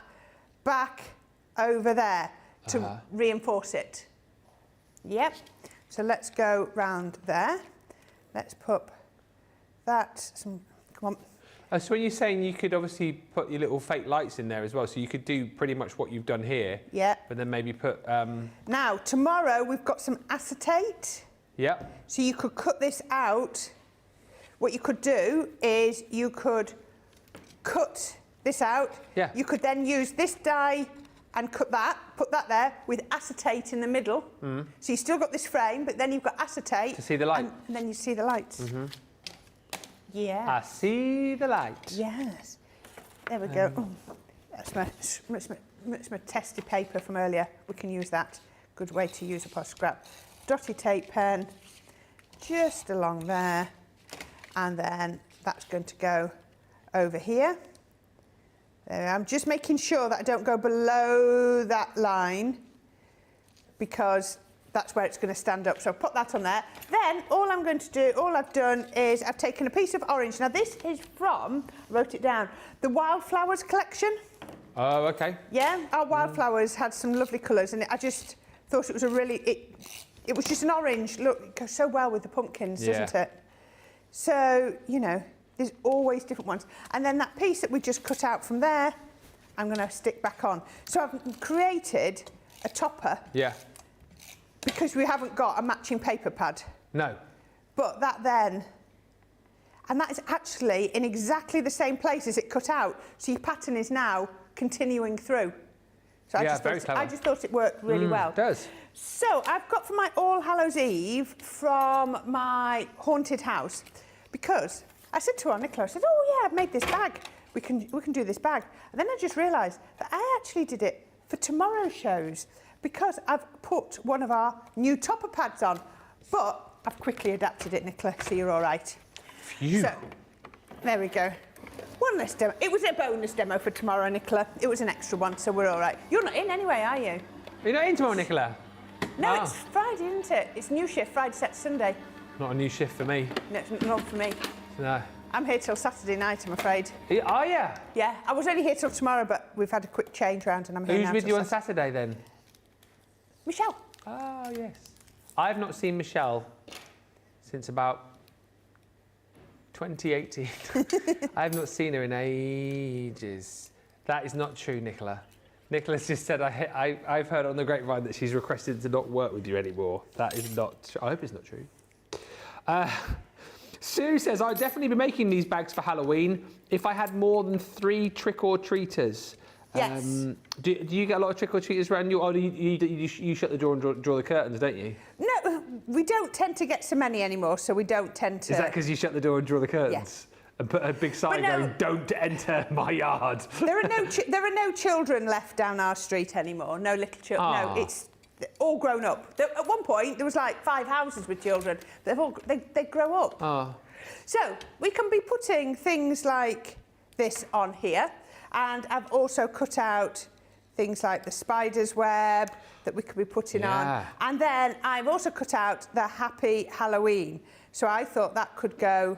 back over there to reinforce it. Yep. So let's go round there. Let's put that. Come on. So when you're saying you could obviously put your little fake lights in there as well, so you could do pretty much what you've done here. Yeah. But then maybe put. Now tomorrow we've got some acetate. Yep. So you could cut this out. What you could do is you could cut this out. Yeah. You could then use this die and cut that, put that there with acetate in the middle. So you've still got this frame, but then you've got acetate. To see the light. And then you see the lights. Yeah. I see the light. Yes. There we go. Oh, that's my testy paper from earlier. We can use that. Good way to use a pot scrap. Dotty tape pen just along there, and then that's going to go over here. There, I'm just making sure that I don't go below that line, because that's where it's going to stand up. So put that on there. Then all I'm going to do, all I've done is I've taken a piece of orange. Now this is from, I wrote it down, the Wildflowers collection. Oh, okay. Yeah, our Wildflowers had some lovely colours, and I just thought it was a really, it was just an orange. Look, it goes so well with the pumpkins, doesn't it? So, you know, there's always different ones. And then that piece that we just cut out from there, I'm going to stick back on. So I've created a topper. Yeah. Because we haven't got a matching paper pad. No. But that then, and that is actually in exactly the same place as it cut out. So your pattern is now continuing through. So I just thought it worked really well. It does. So I've got for my All Hallows Eve from my haunted house, because I said to our Nicola, I said, oh yeah, I've made this bag. We can do this bag. And then I just realised that I actually did it for tomorrow's shows, because I've put one of our new topper pads on, but I've quickly adapted it, Nicola, so you're all right. Phew. So there we go. One less demo. It was a bonus demo for tomorrow, Nicola. It was an extra one, so we're all right. You're not in anyway, are you? You're not in tomorrow, Nicola? No, it's Friday, isn't it? It's new shift, Friday, Saturday, Sunday. Not a new shift for me. No, it's not for me. No. I'm here till Saturday night, I'm afraid. Are you? Yeah, I was only here till tomorrow, but we've had a quick change round and I'm here now. Who's with you on Saturday then? Michelle. Oh, yes. I've not seen Michelle since about 2018. I have not seen her in ages. That is not true, Nicola. Nicola's just said, I've heard on the grapevine that she's requested to not work with you anymore. That is not true. I hope it's not true. Sue says, I'd definitely be making these bags for Halloween if I had more than 3 trick-or-treaters. Yes. Do you get a lot of trick-or-treaters around you? Or do you shut the door and draw the curtains, don't you? No, we don't tend to get so many anymore, so we don't tend to... Is that because you shut the door and draw the curtains? Yes. And put a big sign going, don't enter my yard. There are no children left down our street anymore, no little children. No, it's all grown up. At one point, there was like 5 houses with children. They grow up. Oh. So we can be putting things like this on here, and I've also cut out things like the spider's web that we could be putting on. And then I've also cut out the Happy Halloween. So I thought that could go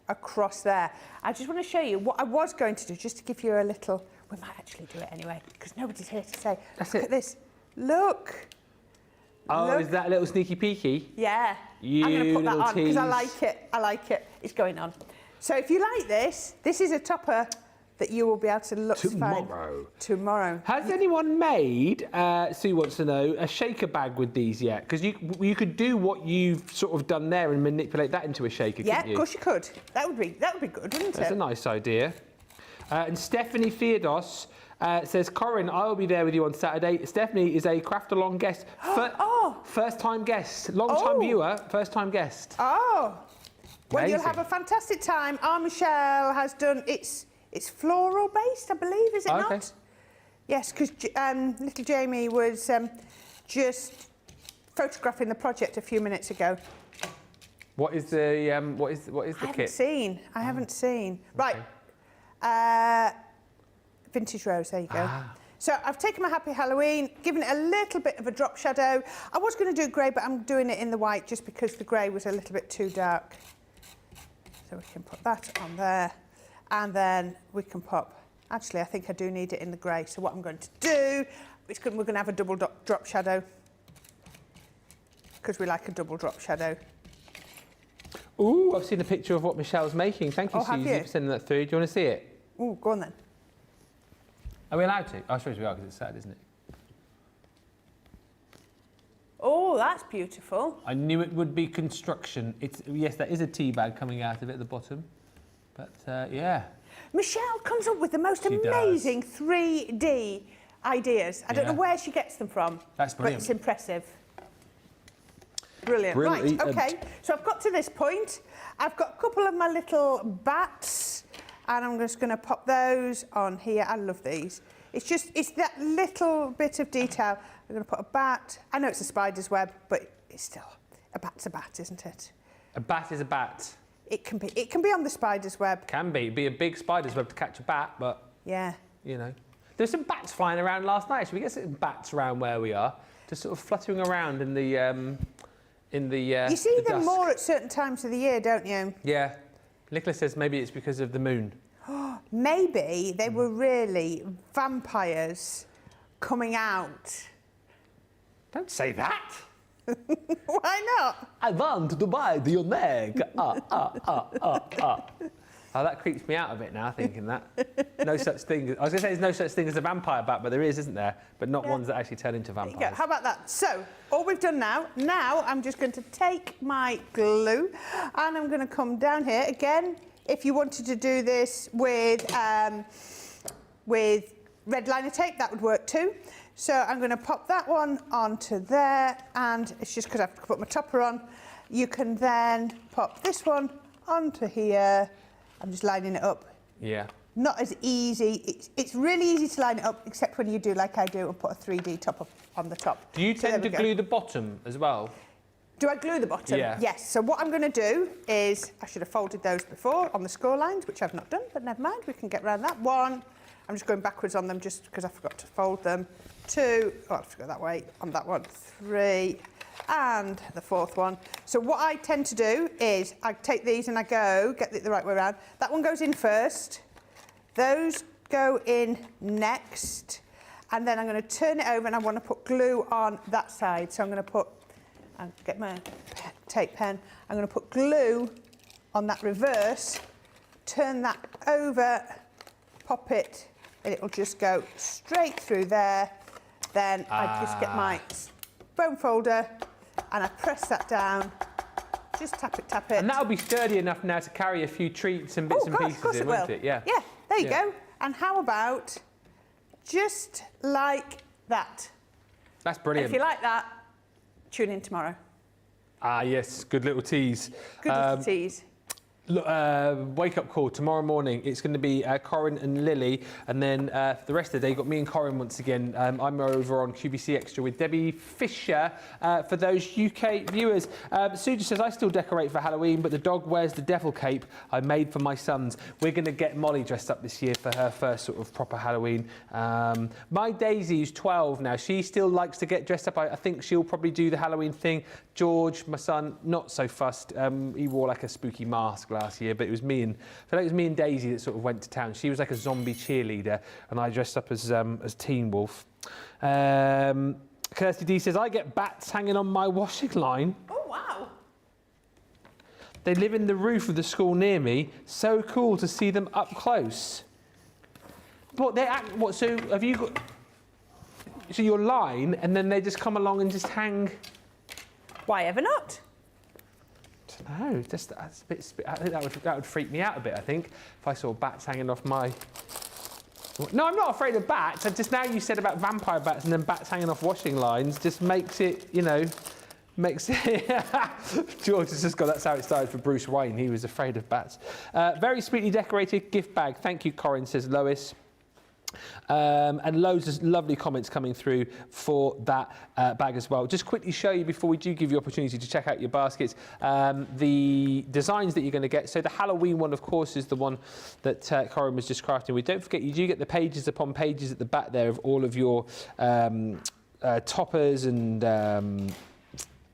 across there. I just want to show you what I was going to do, just to give you a little... We might actually do it anyway, because nobody's here to say. Look at this. Look. Oh, Look. Is that a little sneaky peeky? Yeah. I'm going to put that on because I like it. I like it. It's going on. So if you like this, this is a topper that you will be able to look tomorrow. Tomorrow. Has anyone made, Sue wants to know, a shaker bag with these yet? Because you could do what you've sort of done there and manipulate that into a shaker, couldn't you? Yeah, of course you could. That would be good, wouldn't it? That's a nice idea. And Stephanie Theodos says, Corrine, I will be there with you on Saturday. Stephanie is a Craft Along guest. First-time guest. Long-time viewer, first-time guest. Oh. Well, Amazing. you'll have a fantastic time. Our Michelle has done... It's floral-based, I believe, is it not? Yes, because little Jamie was just photographing the project a few minutes ago. What is the kit? I haven't seen. Right. Vintage Rose, there you go. So I've taken my Happy Halloween, given it a little bit of a drop shadow. I was going to do grey, but I'm doing it in the white just because the grey was a little bit too dark. So we can put that on there. And then we can pop, actually I think I do need it in the grey. So what I'm going to do, we're going to have a double drop shadow. Because we like a double drop shadow. Ooh, I've seen a picture of what Michelle's making. Thank you, Oh, have Susie, you? for sending that through. Do you want to see it? Ooh, go on then. Are we allowed to? Oh, I suppose we are, because it's sad, isn't it? Oh, that's beautiful. I knew it would be construction. Yes, there is a tea bag coming out of it at the bottom. But, yeah. Michelle comes up with the most She amazing 3D ideas. I don't know where she gets them from. That's brilliant. But it's impressive. Brilliant. Brilliant. Right, okay. So I've got to this point. I've got a couple of my little bats, and I'm just going to pop those on here. I love these. It's that little bit of detail. I'm going to put a bat. I know it's a spider's web, but it's still, a bat's a bat, isn't it? A bat is a bat. It can be on the spider's web. Can be. It'd be a big spider's web to catch a bat, but, Yeah. you know. There's some bats flying around last night. Should we get some bats around where we are? Just sort of fluttering around in the You see the them dusk. more at certain times of the year, don't you? Yeah. Nicholas says maybe it's because of the moon. Maybe they were really vampires coming out. Don't say that. Why not? I want to bite your neck. Oh, that creeps me out a bit now, thinking that. No such thing. I was going to say there's no such thing as a vampire bat, but there is, isn't there? But not ones that actually turn into vampires. Yeah, how about that? So, all we've done now I'm just going to take my glue and I'm going to come down here. Again, if you wanted to do this with red liner tape, that would work too. So I'm going to pop that one onto there, and it's just because I have to put my topper on. You can then pop this one onto here. I'm just lining it up. Yeah. Not as easy. It's really easy to line it up, except when you do like I do and put a 3D top up on the top. Do you So tend there to we go. glue the bottom as well? Do I glue the bottom? Yeah. Yes. So what I'm going to do is, I should have folded those before on the score lines, which I've not done, but never mind. We can get around that. 1, I'm just going backwards on them just because I forgot to fold them. 2, oh, I have to go that way on that one. 3, and the 4th one. So what I tend to do is I take these and I go, get it the right way around. That one goes in first. Those go in next. And then I'm going to turn it over and I want to put glue on that side. So I'm going to put, I'll get my tape pen. I'm going to put glue on that reverse, turn that over, pop it, and it'll just go straight through there. Then I just get my foam folder and I press that down. Just tap it. And that'll be sturdy enough now to carry a few treats and bits and pieces in, won't it? Yeah. Yeah, there you go. And how about just like that? That's And brilliant. if you like that, tune in tomorrow. Ah, yes. Good little tease. Good little tease. Look, wake-up call tomorrow morning. It's going to be Corrine and Lily, and then for the rest of the day, you've got me and Corrine once again. I'm over on QVC Extra with Debbie Fisher for those UK viewers. Sue just says, I still decorate for Halloween, but the dog wears the devil cape I made for my sons. We're going to get Molly dressed up this year for her first sort of proper Halloween. My Daisy, who's 12 now, she still likes to get dressed up. I think she'll probably do the Halloween thing. George, my son, not so fussed. He wore like a spooky mask last year, but it was me and Daisy that sort of went to town. She was like a zombie cheerleader, and I dressed up as Teen Wolf. Kirsty D says, I get bats hanging on my washing line. Oh, wow. They live in the roof of the school near me. So cool to see them up close. But they act. What? So have you got? So your line, and then they just come along and just hang. Why ever not? No, just that's a bit. I think that would freak me out a bit. I think if I saw bats hanging off my. No, I'm not afraid of bats. Just now you said about vampire bats and then bats hanging off washing lines just makes it, makes it. George has just got, that's how it started for Bruce Wayne. He was afraid of bats. Very sweetly decorated gift bag. Thank you, Corrine, says Lois. And loads of lovely comments coming through for that bag as well. Just quickly show you before we do give you opportunity to check out your baskets, the designs that you're going to get. So the Halloween one, of course, is the one that Corrine was just crafting with. Don't forget, you do get the pages upon pages at the back there of all of your toppers and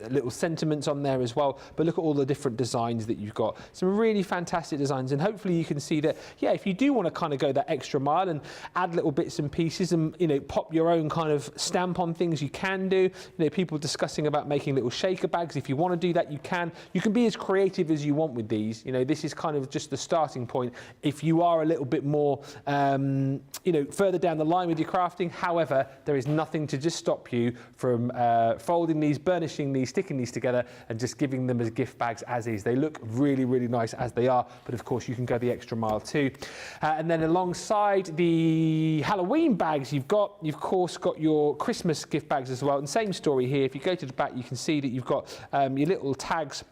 little sentiments on there as well, but look at all the different designs that you've got. Some really fantastic designs, and hopefully you can see that, yeah, if you do want to kind of go that extra mile and add little bits and pieces and, you know, pop your own kind of stamp on things, you can do. You know, people discussing about making little shaker bags. If you want to do that, you can. You can be as creative as you want with these. You know, this is kind of just the starting point. If you are a little bit more, you know, further down the line with your crafting, however, there is nothing to just stop you from folding these, burnishing these, sticking these together and just giving them as gift bags as is. They look really, really nice as they are, but of course you can go the extra mile too. And then alongside the Halloween bags, you've of course got your Christmas gift bags as well. And same story here. If you go to the back, you can see that you've got your little tags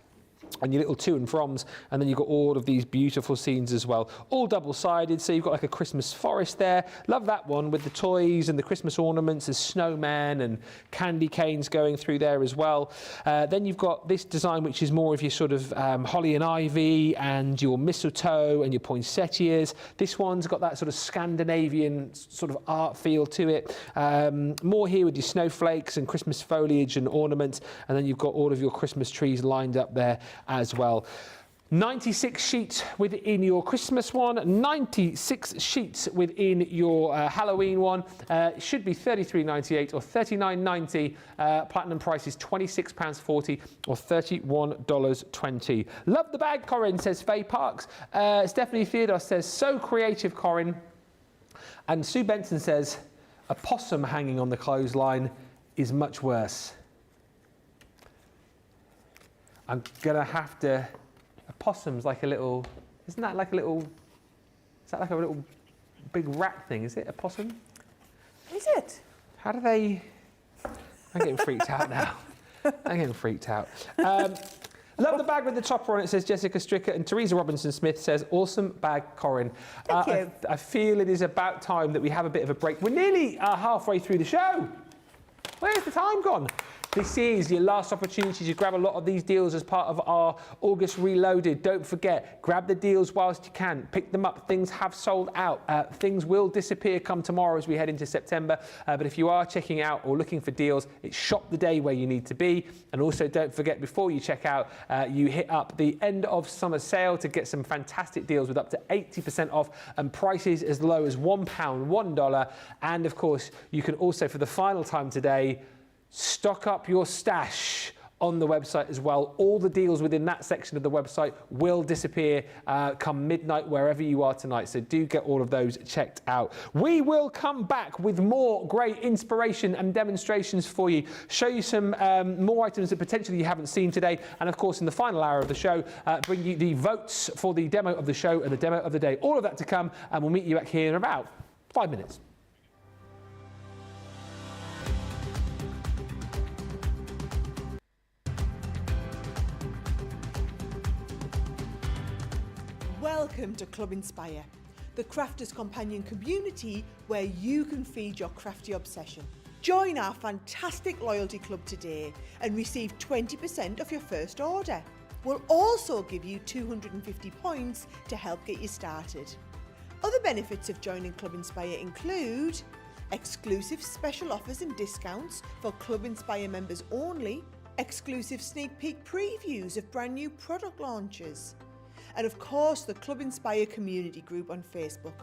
and your little to and froms, and then you've got all of these beautiful scenes as well, all double-sided, so you've got like a Christmas forest there. Love that one with the toys and the Christmas ornaments, there's snowmen and candy canes going through there as well. Then you've got this design, which is more of your sort of holly and ivy and your mistletoe and your poinsettias. This one's got that sort of Scandinavian sort of art feel to it. More here with your snowflakes and Christmas foliage and ornaments, and then you've got all of your Christmas trees lined up there as well. 96 sheets within your Christmas one, 96 sheets within your Halloween one. It should be $33.98 or $39.90. Platinum price is £26.40 or $31.20. Love the bag, Corrine, says Faye Parks. Stephanie Theodore says, so creative, Corrine. And Sue Benson says, a possum hanging on the clothesline is much worse. I'm gonna have to. A possum's like a little. Isn't that like a little? Is that like a little big rat thing? Is it a possum? Is it? How do they? I'm getting freaked out now. I'm getting freaked out. Love the bag with the topper on it, says Jessica Stricker, and Teresa Robinson Smith says, awesome bag, Corrine. Thank you. I feel it is about time that we have a bit of a break. We're nearly halfway through the show. Where's the time gone? This is your last opportunity to grab a lot of these deals as part of our August Reloaded. Don't forget, grab the deals whilst you can. Pick them up. Things have sold out. Things will disappear come tomorrow as we head into September. But if you are checking out or looking for deals, it's shop the day where you need to be. And also don't forget, before you check out, you hit up the end of summer sale to get some fantastic deals with up to 80% off and prices as low as £1, $1. And of course, you can also, for the final time today, stock up your stash on the website as well. All the deals within that section of the website will disappear come midnight wherever you are tonight. So do get all of those checked out. We will come back with more great inspiration and demonstrations for you. Show you some more items that potentially you haven't seen today. And of course, in the final hour of the show, bring you the votes for the demo of the show and the demo of the day. All of that to come. And we'll meet you back here in about 5 minutes. Welcome to Club Inspire, the crafters' companion community where you can feed your crafty obsession. Join our fantastic loyalty club today and receive 20% off your first order. We'll also give you 250 points to help get you started. Other benefits of joining Club Inspire include exclusive special offers and discounts for Club Inspire members only, exclusive sneak peek previews of brand new product launches, and of course the Club Inspire community group on Facebook,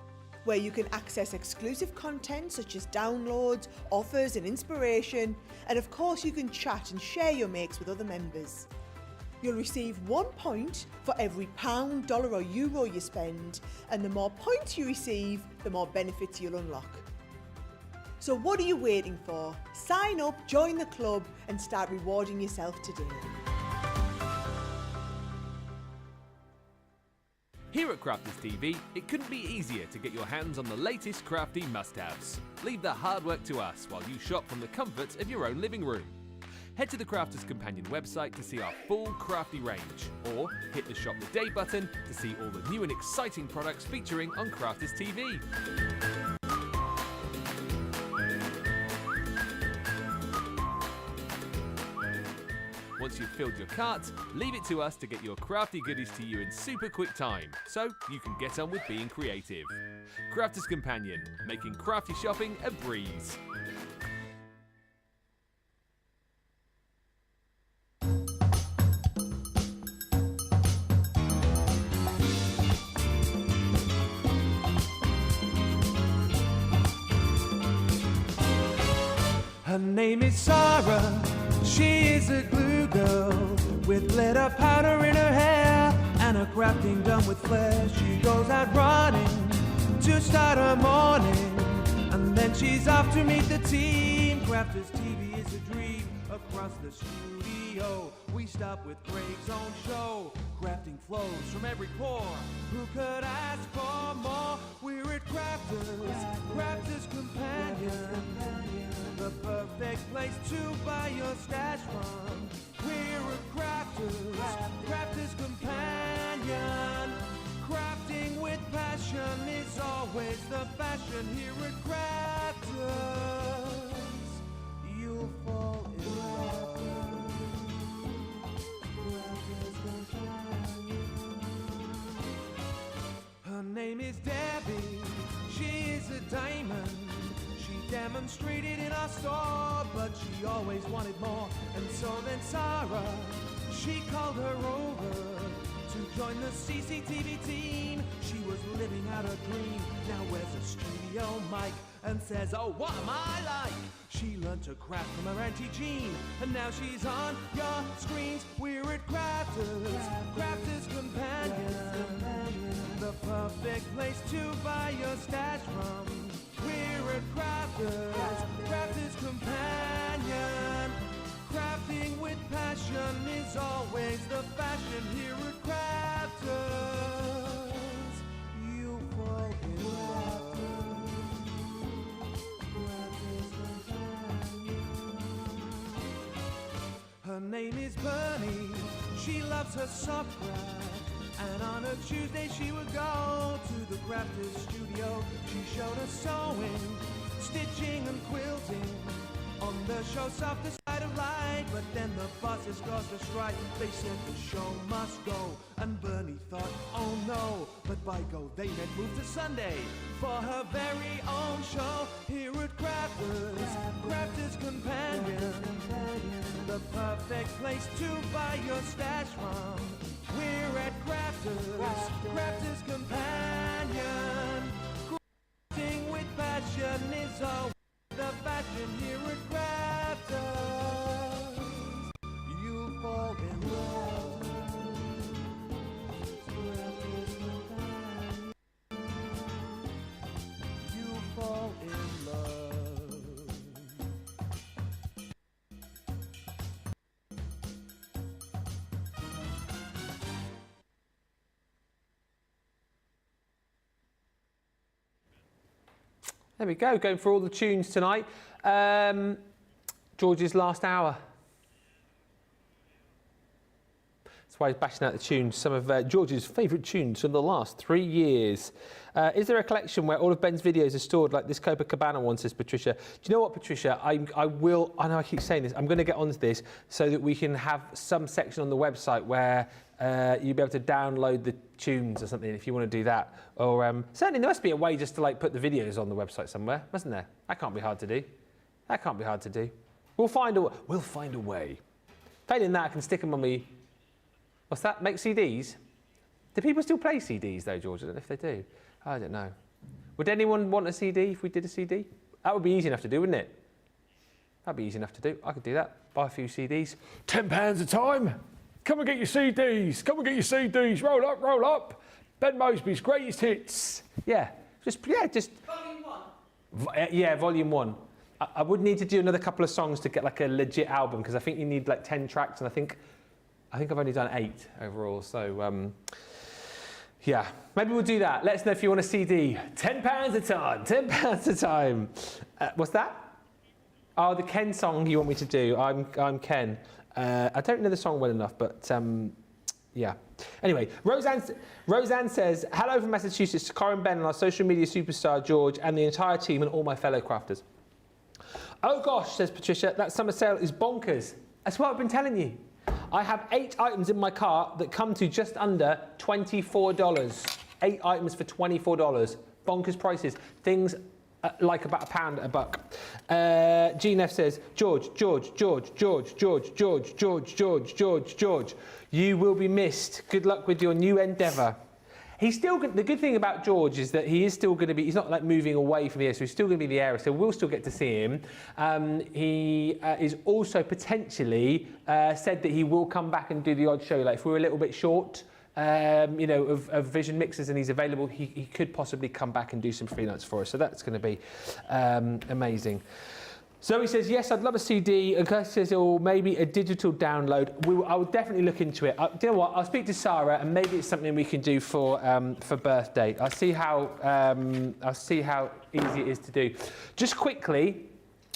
where you can access exclusive content such as downloads, offers and inspiration, and of course you can chat and share your makes with other members. You'll receive 1 point for every £1, $1 or euro you spend, and the more points you receive, the more benefits you'll unlock. So what are you waiting for? Sign up, join the club and start rewarding yourself today. Here at Crafters TV, it couldn't be easier to get your hands on the latest crafty must-haves. Leave the hard work to us while you shop from the comforts of your own living room. Head to the Crafters Companion website to see our full crafty range, or hit the Shop the Day button to see all the new and exciting products featuring on Crafters TV. Once you've filled your cart, leave it to us to get your crafty goodies to you in super quick time, so you can get on with being creative. Crafter's Companion, making crafty shopping a breeze. Her name is Sarah, she is a glue girl, with glitter powder in her hair, and her crafting done with flair. She goes out running to start her morning, and then she's off to meet the team. Crafters TV is a dream across the studio. We stop with Craig's own show. Crafting flows from every pore. Who could ask for more? We're at Crafters Companion. The perfect place to buy your stash from. We're a Crafters Companion. Crafting with passion is always the fashion here at Crafters. You'll fall in love. Her name is Debbie, she is a diamond. She demonstrated in our store, but she always wanted more. And so then Sarah, she called her over to join the CCTV team. She was living out her dream, now wears a studio mic and says, oh, what am I like? She learned to craft from her Auntie Jean, and now she's on your screens. We're at Crafters Companion, the perfect place to buy your stash from. We're at Crafters Companion. Crafting with passion is always the fashion here at Crafters. You fall in love. Her name is Bernie, she loves her soft craft, and on a Tuesday she would go to the Crafters studio. She showed us sewing, stitching and quilting. On the show Softer Side of Light, but then the bosses caused a strike. They said the show must go, and Bernie thought, oh no. But by go they meant move to Sunday for her very own show here at Crafters Companion, the perfect place to buy your stash from. We're at Crafters Companion. Crafting with passion is always the fashion here at Crafters. You fall in love. You fall in love. There we go, going for all the tunes tonight. George's last hour. That's why he's bashing out the tunes, some of George's favourite tunes from the last 3 years. Is there a collection where all of Ben's videos are stored like this Copacabana one, says Patricia? Do you know what, Patricia? I know I keep saying this, I'm going to get onto this so that we can have some section on the website where you'll be able to download the tunes or something if you want to do that. Or certainly there must be a way just to like put the videos on the website somewhere, mustn't there? That can't be hard to do. That can't be hard to do. We'll find a way. Failing that, I can stick them on me. What's that? Make CDs? Do people still play CDs though, George? I don't know if they do. I don't know. Would anyone want a CD if we did a CD? That would be easy enough to do, wouldn't it? That'd be easy enough to do. I could do that. Buy a few CDs. £10 a time. Come and get your CDs. Come and get your CDs. Roll up, roll up. Ben Moseby's greatest hits. Yeah, just. Volume 1. Yeah, volume 1. I would need to do another couple of songs to get like a legit album because I think you need like 10 tracks, and I think I've only done 8 overall. So yeah, maybe we'll do that. Let us know if you want a CD. £10 a time. £10 a time. What's that? Oh, the Ken song you want me to do. I'm Ken. I don't know the song well enough, but yeah. Anyway, Roseanne says, hello from Massachusetts to Corrine, Ben and our social media superstar George and the entire team and all my fellow crafters. Oh gosh, says Patricia, that summer sale is bonkers. That's what I've been telling you. I have 8 items in my cart that come to just under $24. 8 items for $24. Bonkers prices. Things like about £1 a buck. GNF says, George, you will be missed. Good luck with your new endeavour. He's still the good thing about George is that he is still going to be, he's not like moving away from here, so he's still going to be in the area, so we'll still get to see him. He is also potentially said that he will come back and do the odd show. Like if we're a little bit short, you know, of vision mixers and he's available, he could possibly come back and do some freelance for us. So that's going to be amazing. Zoe says, yes, I'd love a CD. And Kirsty says, or maybe a digital download. I will definitely look into it. Do you know what? I'll speak to Sarah and maybe it's something we can do for birthday. I'll see how easy it is to do. Just quickly,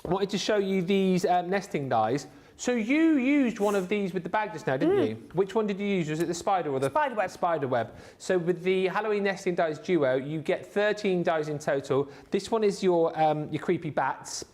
I wanted to show you these nesting dies. So you used one of these with the bag just now, didn't you? Which one did you use? Was it the spider or the Spiderweb? Spiderweb. So with the Halloween nesting dies duo, you get 13 dies in total. This one is your creepy bats.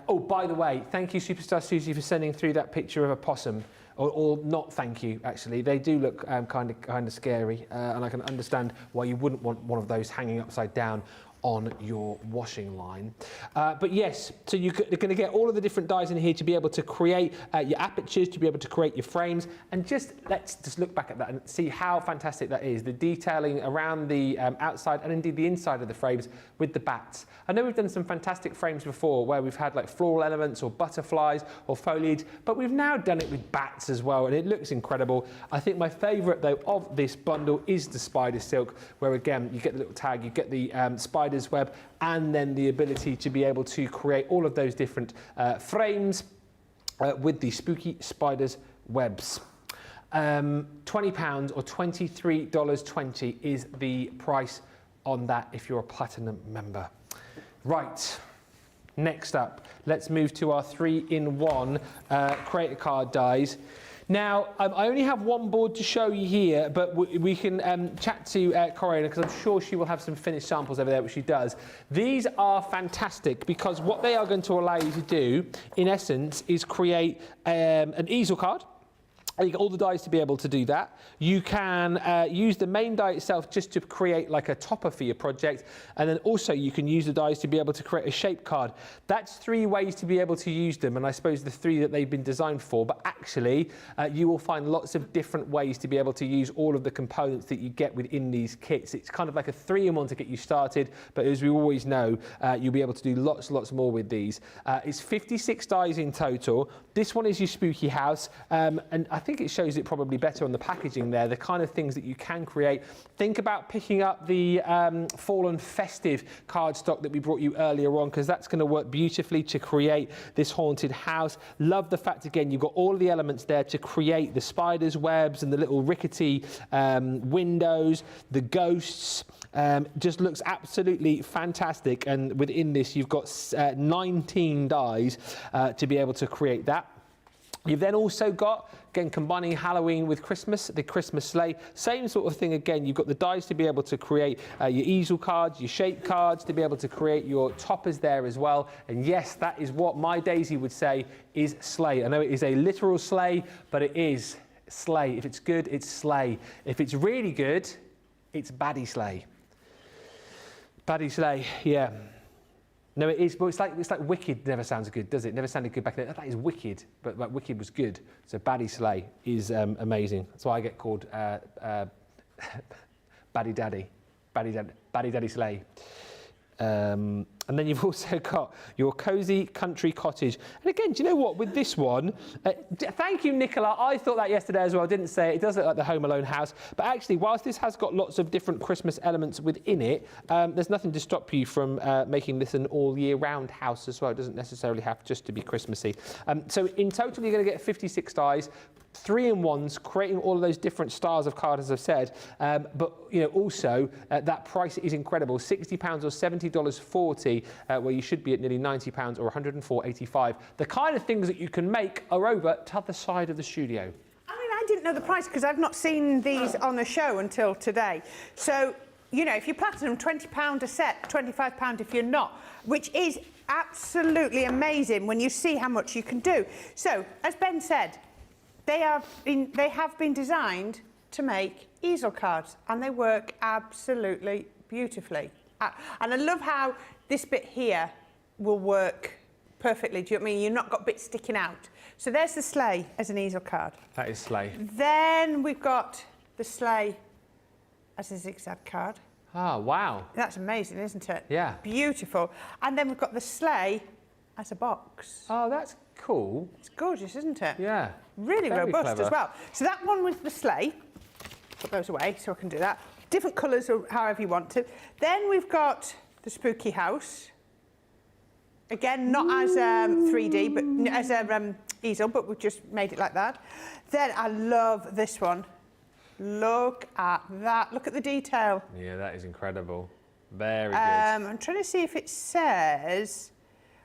Oh, by the way, thank you, Superstar Susie, for sending through that picture of a possum. Or not thank you, actually. They do look kind of scary, and I can understand why you wouldn't want one of those hanging upside down on your washing line. But yes, so you're going to get all of the different dies in here to be able to create your apertures, to be able to create your frames, and let's just look back at that and see how fantastic that is. The detailing around the outside and indeed the inside of the frames with the bats. I know we've done some fantastic frames before where we've had like floral elements or butterflies or foliage, but we've now done it with bats as well, and it looks incredible. I think my favourite though of this bundle is the spider silk, where again you get the little tag, you get the spider's web, and then the ability to be able to create all of those different frames with the spooky spider's webs. £20 or $23.20 is the price on that if you're a platinum member. Right, next up, let's move to our 3-in-1 creator card dies. Now, I only have one board to show you here, but we can chat to Corrine, because I'm sure she will have some finished samples over there, which she does. These are fantastic because what they are going to allow you to do, in essence, is create an easel card. You get all the dies to be able to do that. You can use the main die itself just to create like a topper for your project, and then also you can use the dies to be able to create a shape card. That's 3 ways to be able to use them, and I suppose the 3 that they've been designed for, but actually you will find lots of different ways to be able to use all of the components that you get within these kits. It's kind of like a 3-in-1 to get you started, but as we always know, you'll be able to do lots more with these. It's 56 dies in total. This one is your spooky house, and I think it shows it probably better on the packaging there, the kind of things that you can create. Think about picking up the Fallen Festive cardstock that we brought you earlier on, because that's going to work beautifully to create this haunted house. Love the fact, again, you've got all of the elements there to create the spider's webs and the little rickety windows, the ghosts. Just looks absolutely fantastic, and within this you've got 19 dies to be able to create that. You've then also got, again, combining Halloween with Christmas, the Christmas sleigh. Same sort of thing again. You've got the dies to be able to create your easel cards, your shape cards, to be able to create your toppers there as well. And yes, that is what my Daisy would say is sleigh. I know it is a literal sleigh, but it is sleigh. If it's good, it's sleigh. If it's really good, it's baddie sleigh. Baddie sleigh, yeah. No, it is, but it's like Wicked never sounds good, does it? Never sounded good back then. That is Wicked, but like Wicked was good. So Baddie Sleigh is amazing. That's why I get called Baddie Daddy, Baddie Daddy Sleigh. And then you've also got your Cozy Country Cottage. And again, do you know what? With this one, thank you, Nicola. I thought that yesterday as well. I didn't say it. It does look like the Home Alone house. But actually, whilst this has got lots of different Christmas elements within it, there's nothing to stop you from making this an all-year-round house as well. It doesn't necessarily have just to be Christmassy. So in total, you're going to get 56 dies. 3-in-1s, creating all of those different styles of card, as I've said, but you know, also that price is incredible, £60 or $70.40, where you should be at nearly £90 or $104.85. The kind of things that you can make are over to the other side of the studio. I mean, I didn't know the price because I've not seen these on a show until today. So, you know, if you're platinum, £20 a set, £25 if you're not, which is absolutely amazing when you see how much you can do. So, as Ben said, they have been designed to make easel cards, and they work absolutely beautifully. And I love how this bit here will work perfectly. Do you know what I mean? You've not got bits sticking out. So there's the sleigh as an easel card. That is sleigh. Then we've got the sleigh as a zigzag card. Oh, wow. That's amazing, isn't it? Yeah. Beautiful. And then we've got the sleigh as a box. Oh, that's cool. It's gorgeous, isn't it? Yeah. Really Very robust clever. as well. So that one was the sleigh. Put those away so I can do that. Different colours or however you want to. Then we've got the spooky house. Again, not as 3D, but as a easel, but we've just made it like that. Then I love this one. Look at that. Look at the detail. Yeah, that is incredible. Very good. I'm trying to see if it says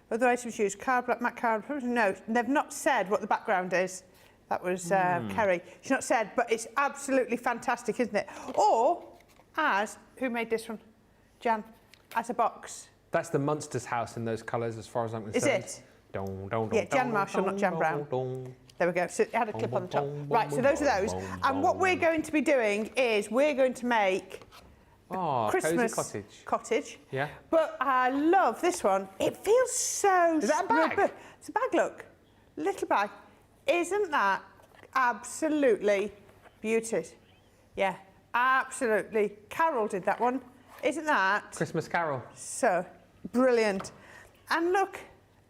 other items used. Card, black matte card. No, they've not said what the background is. That was Kerry. She's not said, but it's absolutely fantastic, isn't it? Or as, who made this one? Jan, as a box. That's the Munsters house in those colours, as far as I'm concerned. Is it? Yeah, Jan Marshall, not Jan Brown. There we go. So it had a clip on the top. Right, so those are those. And what we're going to be doing is we're going to make Oh, Christmas cosy cottage. Yeah. But I love this one. It feels so... Is that a bag? rubber- It's a bag, look. Little bag. Isn't that absolutely beautiful? Yeah, absolutely. Carol did that one. Isn't that Christmas Carol. so brilliant? And look,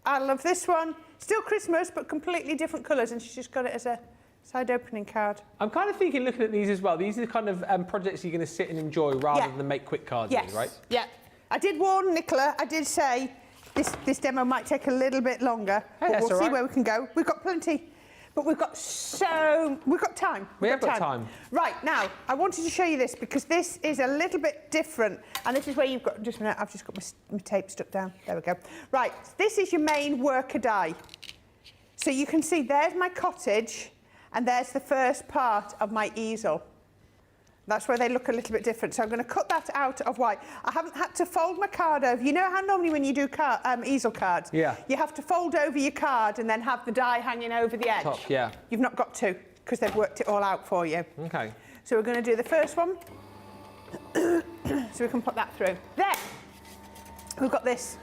I love this one. Still Christmas, but completely different colours, and she's just got it as a side opening card. I'm kind of thinking, looking at these as well, these are the kind of projects you're going to sit and enjoy rather Yeah. than make quick cards Yes. with, right? Yeah. I did warn Nicola, I did say this demo might take a little bit longer, but that's we'll all see right. where we can go. We've got plenty, but we've got time. We have got time. Right, now, I wanted to show you this because this is a little bit different, and this is where you've got, just a minute, I've just got my tape stuck down. There we go. Right, this is your main worker die. So you can see there's my cottage, and there's the first part of my easel. That's where they look a little bit different. So I'm going to cut that out of white. I haven't had to fold my card over. You know how normally when you do easel cards, Yeah. you have to fold over your card and then have the die hanging over the edge. Top, yeah. You've not got to, because they've worked it all out for you. Okay. So we're going to do the first one. So we can put that through. Then we've got this.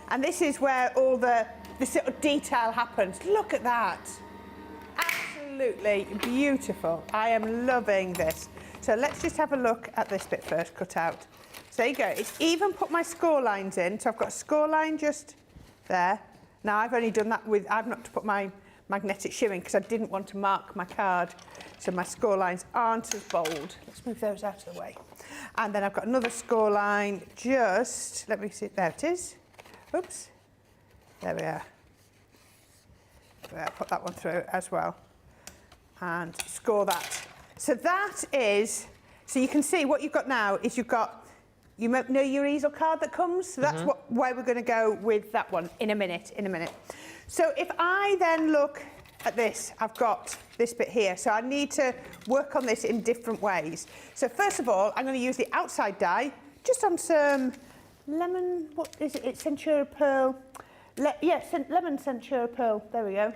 And this is where all the sort of detail happens. Look at that. Absolutely beautiful. I am loving this. So let's just have a look at this bit first, cut out. So there you go. It's even put my score lines in. So I've got a score line just there. Now I've only done that with, I've not put my magnetic shimming because I didn't want to mark my card. So my score lines aren't as bold. Let's move those out of the way. And then I've got another score line just, let me see, there it is. Oops. There we are. I'll put that one through as well. And score that. So that is, so you can see what you've got now is you've got, you know your easel card that comes? So that's where we're going to go with that one in a minute, So if I then look at this, I've got this bit here. So I need to work on this in different ways. So first of all, I'm going to use the outside die, just on some lemon, what is it? It's Centura Pearl. Lemon Centura Pearl. There we go.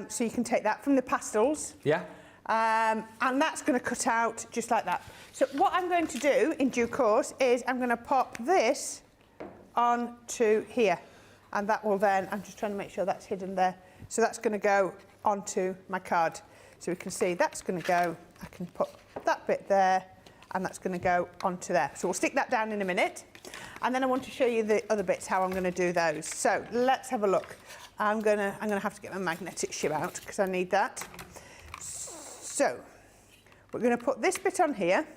So you can take that from the pastels. Yeah. And that's going to cut out just like that. So what I'm going to do in due course is I'm going to pop this onto here. And that will then, I'm just trying to make sure that's hidden there. So that's going to go onto my card. So we can see that's going to go, I can put that bit there, and that's going to go onto there. So we'll stick that down in a minute. And then I want to show you the other bits, how I'm going to do those. So let's have a look. I'm going to have to get my magnetic shim out because I need that. So we're going to put this bit on here,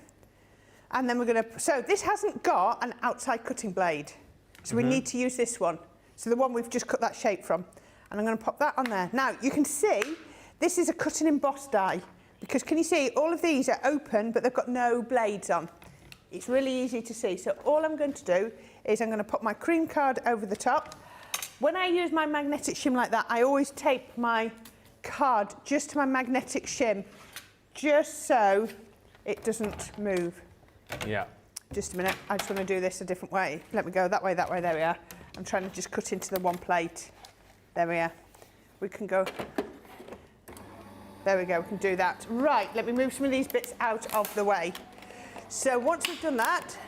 and then we're going to, so this hasn't got an outside cutting blade. So we need to use this one. So the one we've just cut that shape from. And I'm going to pop that on there. Now you can see this is a cut and emboss die, because can you see all of these are open, but they've got no blades on. It's really easy to see. So all I'm going to do is I'm going to put my cream card over the top. When I use my magnetic shim like that, I always tape my card just to my magnetic shim, just so it doesn't move. Yeah. Just a minute, I just want to do this a different way. Let me go that way, there we are. I'm trying to just cut into the one plate. There we are. We can go. There we go, we can do that. Right, let me move some of these bits out of the way. So once we've done that,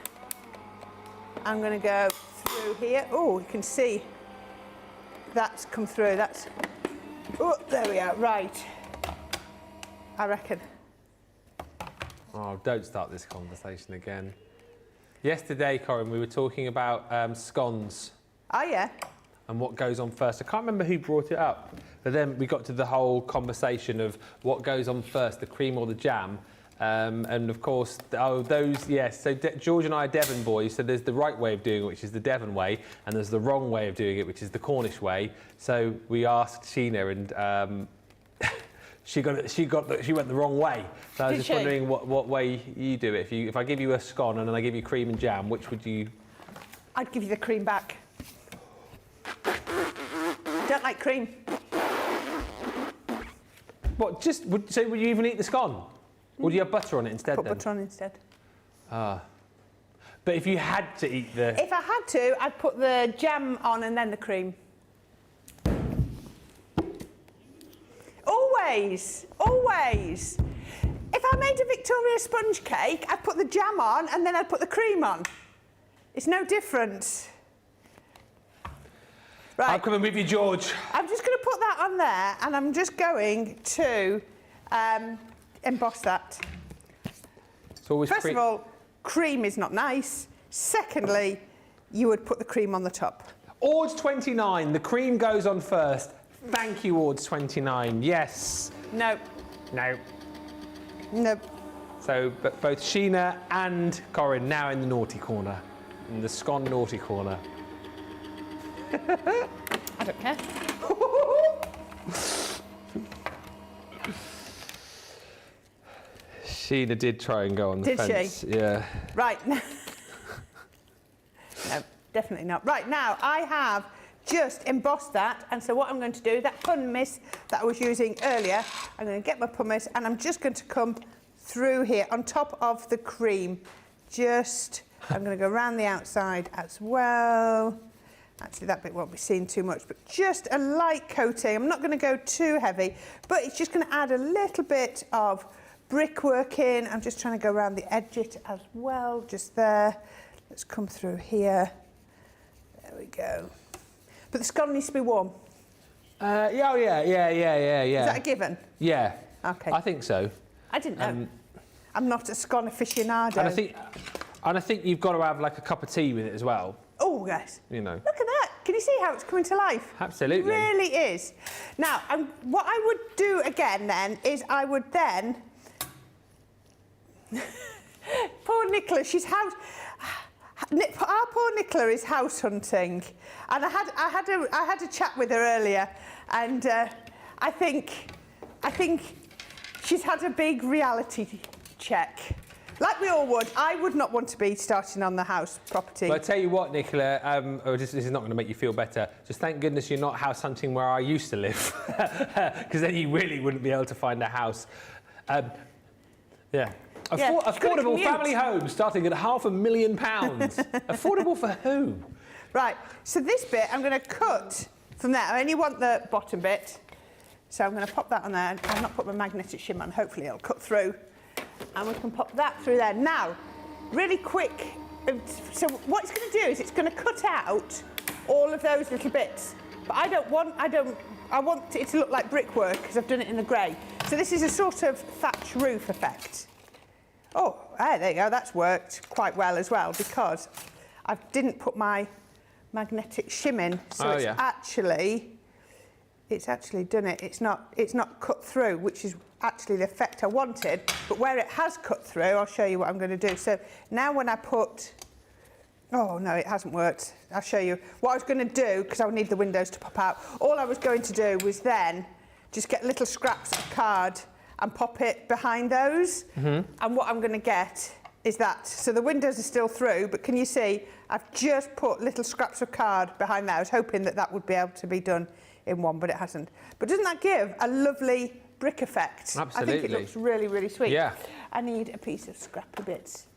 I'm going to go through here. Oh, you can see that's come through. That's, oh, there we are. Right, I reckon. Oh, don't start this conversation again. Yesterday, Corrine, we were talking about scones. Oh, yeah. And what goes on first. I can't remember who brought it up, but then we got to the whole conversation of what goes on first, the cream or the jam. And of course, yes. So George and I are Devon boys, so there's the right way of doing it, which is the Devon way, and there's the wrong way of doing it, which is the Cornish way. So we asked Sheena, and she went the wrong way. So I was just wondering what way you do it. If I give you a scone and then I give you cream and jam, which would you? I'd give you the cream back. Don't like cream. What? So would you even eat the scone? Or do you have butter on it instead? Put butter on instead. Ah. But if you had to eat the... If I had to, I'd put the jam on and then the cream. Always, always. If I made a Victoria sponge cake, I'd put the jam on and then I'd put the cream on. It's no different. Right. I'm coming with you, George. I'm just going to put that on there and I'm just going to emboss that. It's always First of all, cream is not nice. Secondly, you would put the cream on the top. Ords 29, the cream goes on first. Thank you, Ords 29. Yes. No. No. No. So, but both Sheena and Corrine now in the naughty corner, in the scone naughty corner. I don't care. Sheena did try and go on the fence. Did she? Yeah. Right. No, definitely not. Right, now I have just embossed that, and so what I'm going to do, that pumice that I was using earlier, I'm going to get my pumice and I'm just going to come through here on top of the cream. I'm going to go around the outside as well. Actually, that bit won't be seen too much, but just a light coating. I'm not going to go too heavy, but it's just going to add a little bit of brickwork in. I'm just trying to go around the edge it as well, just there. Let's come through here. There we go. But the scone needs to be warm. Yeah. Is that a given? Yeah. Okay. I think so. I didn't know. I'm not a scone aficionado. And I think you've got to have like a cup of tea with it as well. Oh, yes. You know. Look at that. Can you see how it's coming to life? Absolutely. It really is. Now, what I would do again then is I would then... Poor Nicola, our poor Nicola is house hunting, and I had a chat with her earlier, and I think she's had a big reality check. Like we all would. I would not want to be starting on the house property. But I tell you what, Nicola, this is not going to make you feel better. Just thank goodness you're not house hunting where I used to live, because then you really wouldn't be able to find a house. Yeah. Affordable family homes starting at £500,000. Affordable for who? Right, so this bit I'm going to cut from there. I only want the bottom bit, so I'm going to pop that on there. I've not put my magnetic shim on, hopefully it'll cut through. And we can pop that through there. Now, really quick, so what it's going to do is it's going to cut out all of those little bits. But I want it to look like brickwork because I've done it in the grey. So this is a sort of thatch roof effect. Oh, there you go, that's worked quite well as well because I didn't put my magnetic shim in, so it's actually done it. It's not cut through, which is actually the effect I wanted, but where it has cut through, I'll show you what I'm going to do. So now when I put... Oh, no, it hasn't worked. I'll show you. What I was going to do, because I would need the windows to pop out, all I was going to do was then just get little scraps of card and pop it behind those. Mm-hmm. And what I'm going to get is that. So the windows are still through, but can you see I've just put little scraps of card behind there. I was hoping that that would be able to be done in one, but it hasn't. But doesn't that give a lovely brick effect? Absolutely. I think it looks really, really sweet. Yeah. I need a piece of scrappy bits.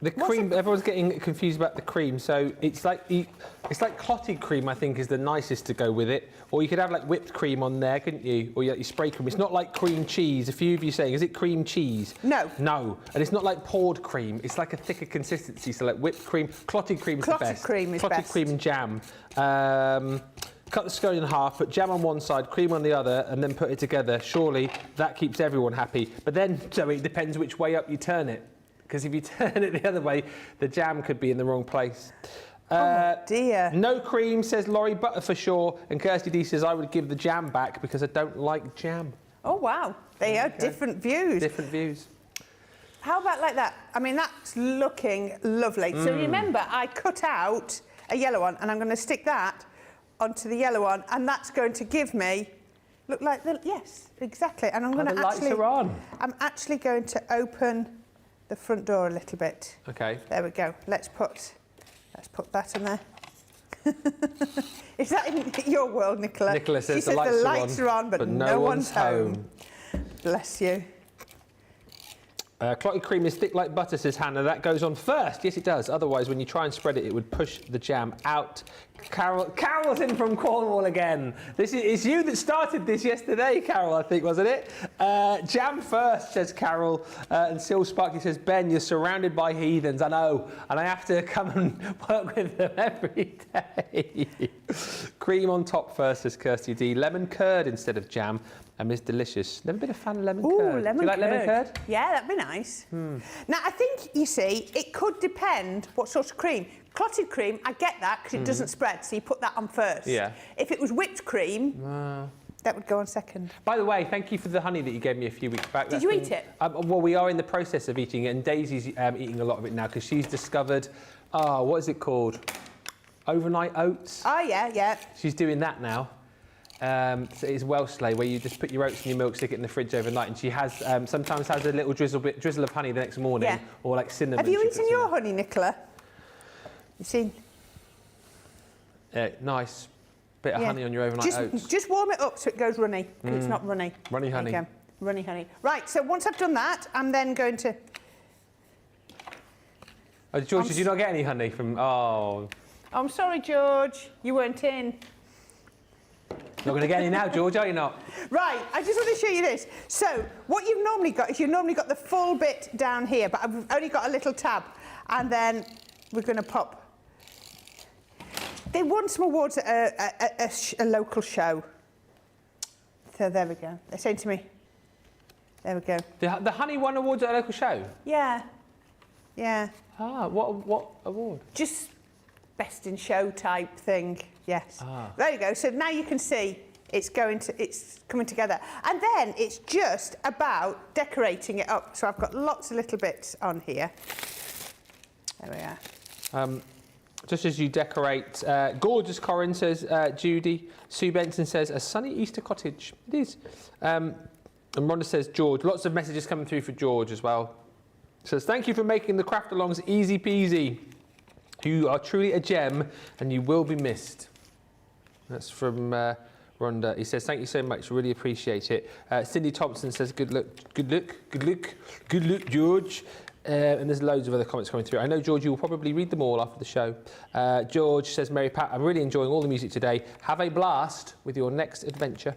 The cream, everyone's getting confused about the cream. So it's like clotted cream, I think, is the nicest to go with it. Or you could have like whipped cream on there, couldn't you? Or your spray cream. It's not like cream cheese. A few of you saying, is it cream cheese? No. No. And it's not like poured cream. It's like a thicker consistency. So like whipped cream, clotted cream is the best. Cream is clotted best. cream and jam. Cut the scone in half, put jam on one side, cream on the other, and then put it together. Surely that keeps everyone happy. But then, Zoe, it depends which way up you turn it. Because if you turn it the other way, the jam could be in the wrong place. Oh dear. No cream, says Laurie, butter for sure. And Kirsty D says, I would give the jam back because I don't like jam. Oh, wow. They are different views. Different views. How about like that? I mean, that's looking lovely. So remember, I cut out a yellow one, and I'm going to stick that onto the yellow one, and that's going to give me, look like the, yes, exactly. And I'm going to lights are on. I'm actually going to open the front door a little bit. Okay. There we go. Let's put that in there. Is that in your world, Nicola? Nicola says, she says the lights are on, but no one's home. Bless you. Clotted cream is thick like butter, says Hannah. That goes on first. Yes, it does. Otherwise, when you try and spread it, it would push the jam out. Carol's in from Cornwall again. It's you that started this yesterday, Carol, I think, wasn't it? Jam first, says Carol. And Sil Sparky says, Ben, you're surrounded by heathens. I know. And I have to come and work with them every day. Cream on top first, says Kirsty D. Lemon curd instead of jam. And it's delicious. Never been a fan of lemon curd. Lemon Do you like lemon curd? Yeah, that'd be nice. Now, I think, you see, it could depend what sort of cream. Clotted cream, I get that because it doesn't spread, so you put that on first. Yeah. If it was whipped cream, that would go on second. By the way, thank you for the honey that you gave me a few weeks back. Did you eat it? Well, we are in the process of eating it, and Daisy's eating a lot of it now because she's discovered, what is it called? Overnight oats. Oh, yeah, yeah. She's doing that now. So it's Welsh sleigh, where you just put your oats in your milk, stick it in the fridge overnight, and she has sometimes has a little drizzle of honey the next morning, or like cinnamon. Have you eaten your honey, Nicola? You've seen? Nice bit of honey on your overnight oats. Just warm it up so it goes runny. It's not runny. Runny honey. There you go. Runny honey. Right, so once I've done that, I'm then going to... Oh, George, did you not get any honey from... Oh. I'm sorry, George. You weren't in. Not going to get any now, George, are you not? Right, I just want to show you this. So, what you've normally got is you've normally got the full bit down here, but I've only got a little tab. And then we're going to pop. They won some awards at a local show. So there we go. They're saying to me, there we go. The honey won awards at a local show? Yeah. Yeah. Ah, what award? Just best in show type thing. Yes. There you go. So now you can see it's coming together. And then it's just about decorating it up. So I've got lots of little bits on here. There we are. Just as you decorate, gorgeous Corrine, says Judy. Sue Benson says, a sunny Easter cottage. It is. And Rhonda says, George. Lots of messages coming through for George as well. Says, thank you for making the craft-alongs easy peasy. You are truly a gem and you will be missed. That's from Rhonda. He says, thank you so much, really appreciate it. Cindy Thompson says, good luck, George. And there's loads of other comments coming through. I know, George, you will probably read them all after the show. George says, Mary Pat, I'm really enjoying all the music today. Have a blast with your next adventure.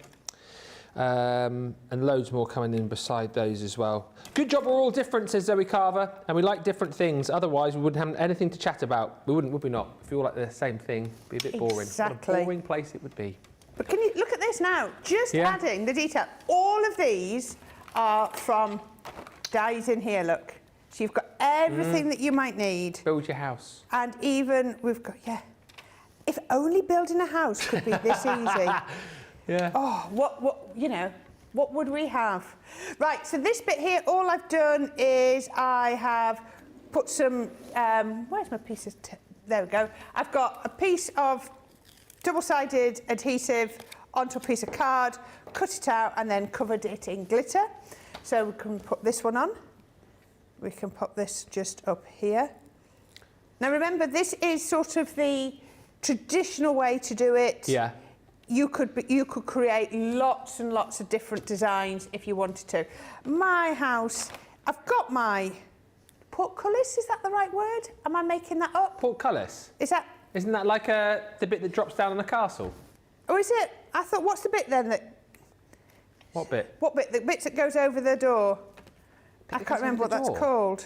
And loads more coming in beside those as well. Good job, we're all different, says Zoe Carver, and we like different things. Otherwise, we wouldn't have anything to chat about. We wouldn't, would we not? If we all like the same thing, it'd be a bit boring. Exactly. What a boring place it would be. But can you look at this now? Just adding the detail. All of these are from dyes in here, look. So you've got everything that you might need. Build your house. And even we've got, if only building a house could be this easy. Yeah. Oh, what would we have? Right, so this bit here, all I've done is I have put some, where's my piece of, there we go. I've got a piece of double-sided adhesive onto a piece of card, cut it out and then covered it in glitter. So we can put this one on. We can pop this just up here. Now remember, this is sort of the traditional way to do it. Yeah. You could create lots and lots of different designs if you wanted to. My house, I've got my portcullis, is that the right word? Am I making that up? Portcullis? Isn't that like the bit that drops down on the castle? Oh, is it? I thought, what's the bit then that... What bit? What bit? The bit that goes over the door. I can't remember what that's called.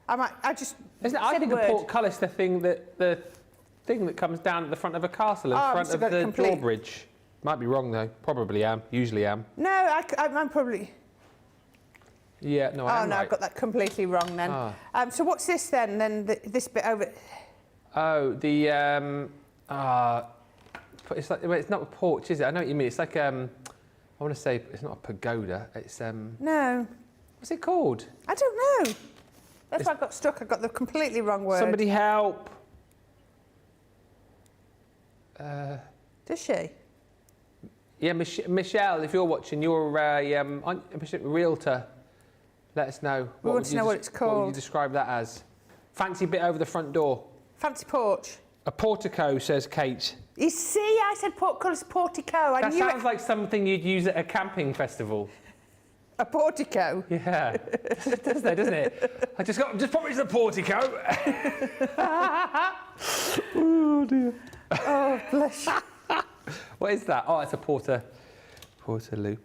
I just... Isn't it? I think a portcullis the thing that comes down at the front of a castle in front of the drawbridge. Might be wrong though. Probably am. Usually am. No, I'm probably... Yeah, no, I am right. I've got that completely wrong then. So what's this then? This bit over... Oh, it's like, well, it's not a porch, is it? I know what you mean. It's like, I want to say, it's not a pagoda. It's, No. What's it called? I don't know. That's why I got stuck. I got the completely wrong word. Somebody help. Does she? Yeah, Michelle, if you're watching, you're a realtor. Let us know. We want to know what it's called. What would you describe that as? Fancy bit over the front door. Fancy porch. A portico, says Kate. You see, I said portcullis, portico. That sounds like something you'd use at a camping festival. A portico? Yeah. doesn't it? Just put me to the portico. Oh, dear. Oh, bless you. What is that? Oh, it's a Portaloo.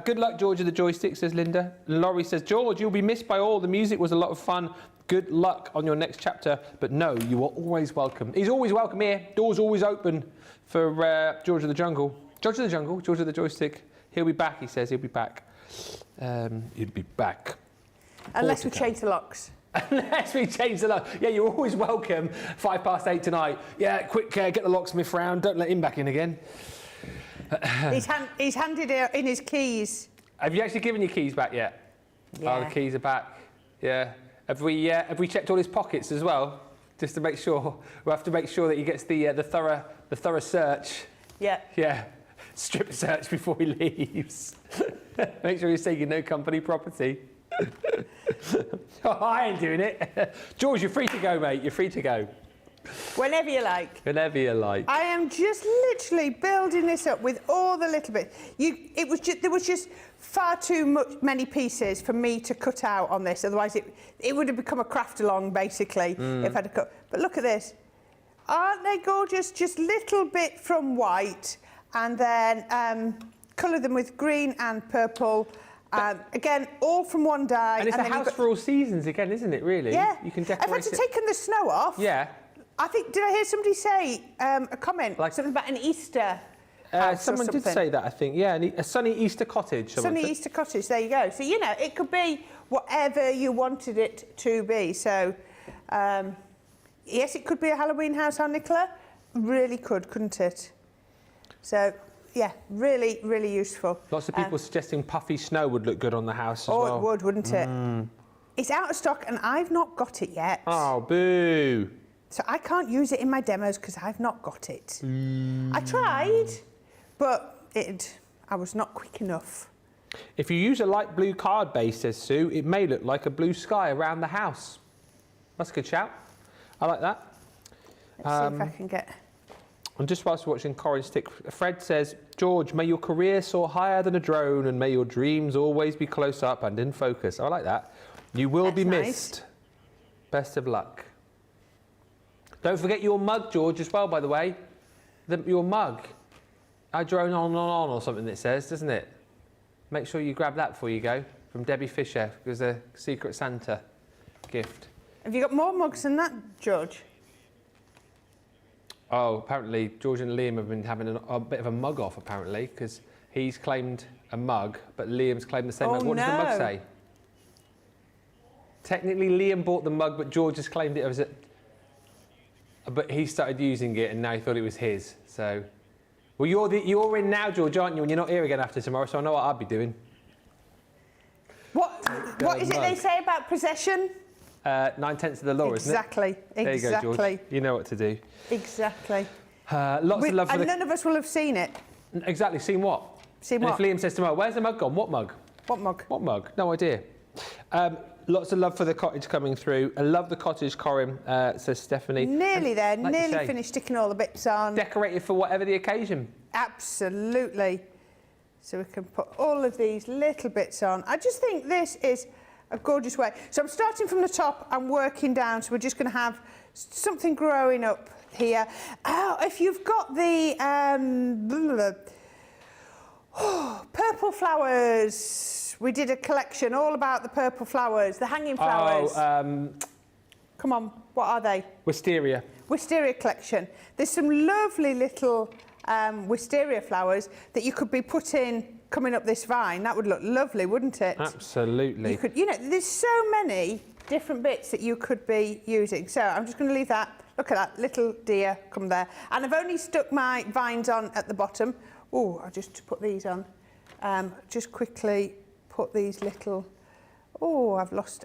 Good luck, George of the joystick, says Linda. Laurie says, George, you'll be missed by all. The music was a lot of fun. Good luck on your next chapter. But no, you are always welcome. He's always welcome here. Door's always open for George of the Jungle. George of the Jungle, George of the joystick. He'll be back, he says. He'll be back. He'll be back. Unless we change the locks. Unless we change the lock. Yeah, you're always welcome. 8:05 tonight. Yeah, quick, get the locksmith round. Don't let him back in again. He's handed in his keys. Have you actually given your keys back yet? Yeah. Oh, the keys are back. Yeah. Have we checked all his pockets as well, just to make sure? We'll have to make sure that he gets the thorough search. Yeah. Yeah. Strip search before he leaves. Make sure he's taking no company property. Oh, I ain't doing it. George, you're free to go, mate. You're free to go. Whenever you like. Whenever you like. I am just literally building this up with all the little bits. There was just far too many pieces for me to cut out on this. Otherwise, it would have become a craft along, basically, if I'd have cut. But look at this. Aren't they gorgeous? Just little bit from white, and then colour them with green and purple. Again, all from one dye. And it's a house for all seasons again, isn't it, really? Yeah. You can decorate If I'd taken the snow off... Yeah. I think, did I hear somebody say a comment, like something about an Easter house someone did say that, I think, yeah, a sunny Easter cottage. Sunny Easter cottage, there you go. So, you know, it could be whatever you wanted it to be. So, yes, it could be a Halloween house on Nicola. Really could, couldn't it? So, yeah, really, really useful. Lots of people suggesting puffy snow would look good on the house as well. Oh, it would, wouldn't it? It's out of stock and I've not got it yet. Oh, boo. So I can't use it in my demos because I've not got it. I tried, but I was not quick enough. If you use a light blue card base, says Sue, it may look like a blue sky around the house. That's a good shout. I like that. Let's see if I can get... And just whilst watching Corrine Stick, Fred says, George, may your career soar higher than a drone and may your dreams always be close up and in focus. I like that. You will be missed. Best of luck. Don't forget your mug, George, as well, by the way. Your mug. I drone on or something it says, doesn't it? Make sure you grab that before you go. From Debbie Fisher. It was a Secret Santa gift. Have you got more mugs than that, George? Oh, apparently George and Liam have been having a bit of a mug off, apparently, because he's claimed a mug, but Liam's claimed the same mug. What does the mug say? Technically, Liam bought the mug, but George has claimed it as a... But he started using it, and now he thought it was his. So, well, you're in now, George, aren't you? And you're not here again after tomorrow, so I know what I'll be doing. What is it they say about possession? 9/10 of the law, isn't it? Exactly. There you go, George. You know what to do. Exactly. Lots of love for and none of us will have seen it. Exactly. Seen what? Seen what? And if Liam says tomorrow, "Where's the mug gone? What mug? What mug? What mug? No idea." Lots of love for the cottage coming through. I love the cottage, Corrine, says Stephanie. Nearly there, like nearly finished sticking all the bits on. Decorated for whatever the occasion. Absolutely. So we can put all of these little bits on. I just think this is a gorgeous way. So I'm starting from the top and working down. So we're just going to have something growing up here. Oh, if you've got the purple flowers, we did a collection all about the purple flowers, the hanging flowers. Come on, what are they? Wisteria. Wisteria collection. There's some lovely little wisteria flowers that you could be putting coming up this vine. That would look lovely, wouldn't it? Absolutely. You could, you know, there's so many different bits that you could be using. So I'm just going to leave that. Look at that little deer come there. And I've only stuck my vines on at the bottom. Oh, I'll just put these on. Just quickly put these little. Oh, I've lost.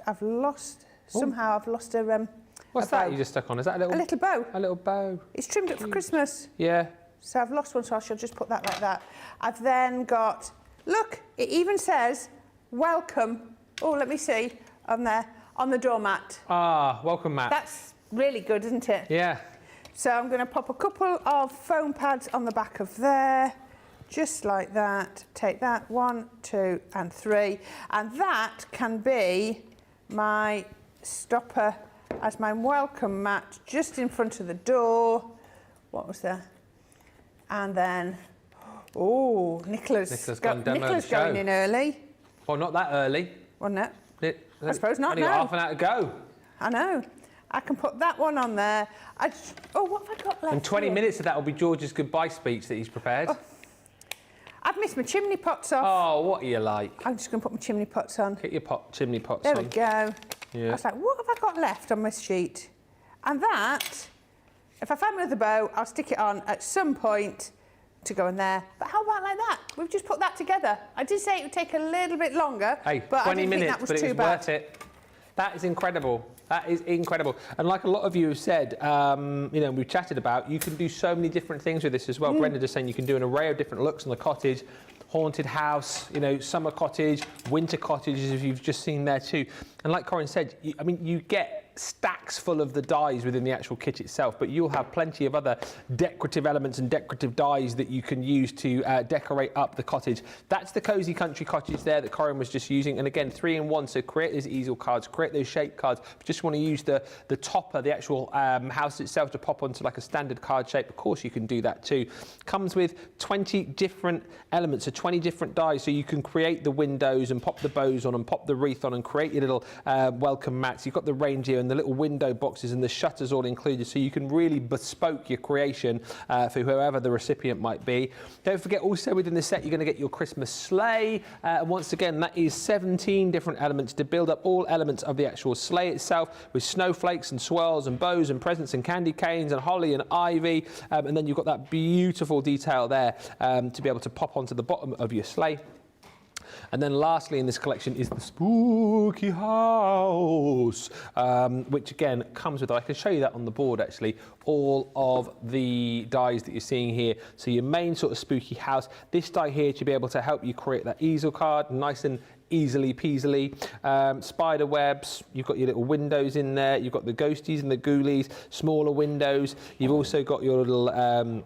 Somehow I've lost a. What's a that bow. you just stuck on? Is that a little bow? A little bow. It's trimmed up for Christmas. Yeah. So I've lost one, so I shall just put that like that. I've then got, look, it even says, welcome. Oh, let me see, on there, on the doormat. Ah, welcome mat. That's really good, isn't it? Yeah. So I'm going to pop a couple of foam pads on the back of there, just like that. Take that, 1, 2, and 3. And that can be my stopper as my welcome mat just in front of the door. What was there? And then, oh, Nicola's going in early. Well, not that early. Wasn't it? I suppose not, only no. half an hour to go. I know. I can put that one on there. Oh, what have I got left? And 20 here? minutes of that will be George's goodbye speech that he's prepared. Oh. I've missed my chimney pots off. Oh, what are you like? I'm just going to put my chimney pots on. Get your chimney pots There on. we go. Yeah. I was like, what have I got left on my sheet? And that, if I find another bow, I'll stick it on at some point to go in there. But how about like that? We've just put that together. I did say it would take a little bit longer, Hey, but 20 I didn't minutes, think that was but it too was bad. worth it. That is incredible. That is incredible. And like a lot of you have said, you know, we've chatted about, you can do so many different things with this as well. Brenda just saying you can do an array of different looks on the cottage. Haunted house, you know, summer cottage, winter cottages, as you've just seen there too. And like Corrine said, I mean, you get stacks full of the dies within the actual kit itself, but you'll have plenty of other decorative elements and decorative dies that you can use to decorate up the cottage. That's the Cozy Country cottage there that Corrine was just using. And again, 3-in-1, so create those easel cards, create those shape cards. If you just want to use the topper, the actual house itself to pop onto like a standard card shape, of course you can do that too. Comes with 20 different elements, so 20 different dies, so you can create the windows and pop the bows on and pop the wreath on and create your little welcome mats. You've got the reindeer and the little window boxes and the shutters all included, so you can really bespoke your creation for whoever the recipient might be. Don't forget also within the set you're going to get your Christmas sleigh, and once again that is 17 different elements to build up all elements of the actual sleigh itself, with snowflakes and swirls and bows and presents and candy canes and holly and ivy, and then you've got that beautiful detail there to be able to pop onto the bottom of your sleigh. And then lastly in this collection is the spooky house, which again comes with, I can show you that on the board actually, all of the dies that you're seeing here. So your main sort of spooky house, this die here to be able to help you create that easel card, nice and easily peasily. Spider webs, you've got your little windows in there, you've got the ghosties and the ghoulies, smaller windows, you've also got your little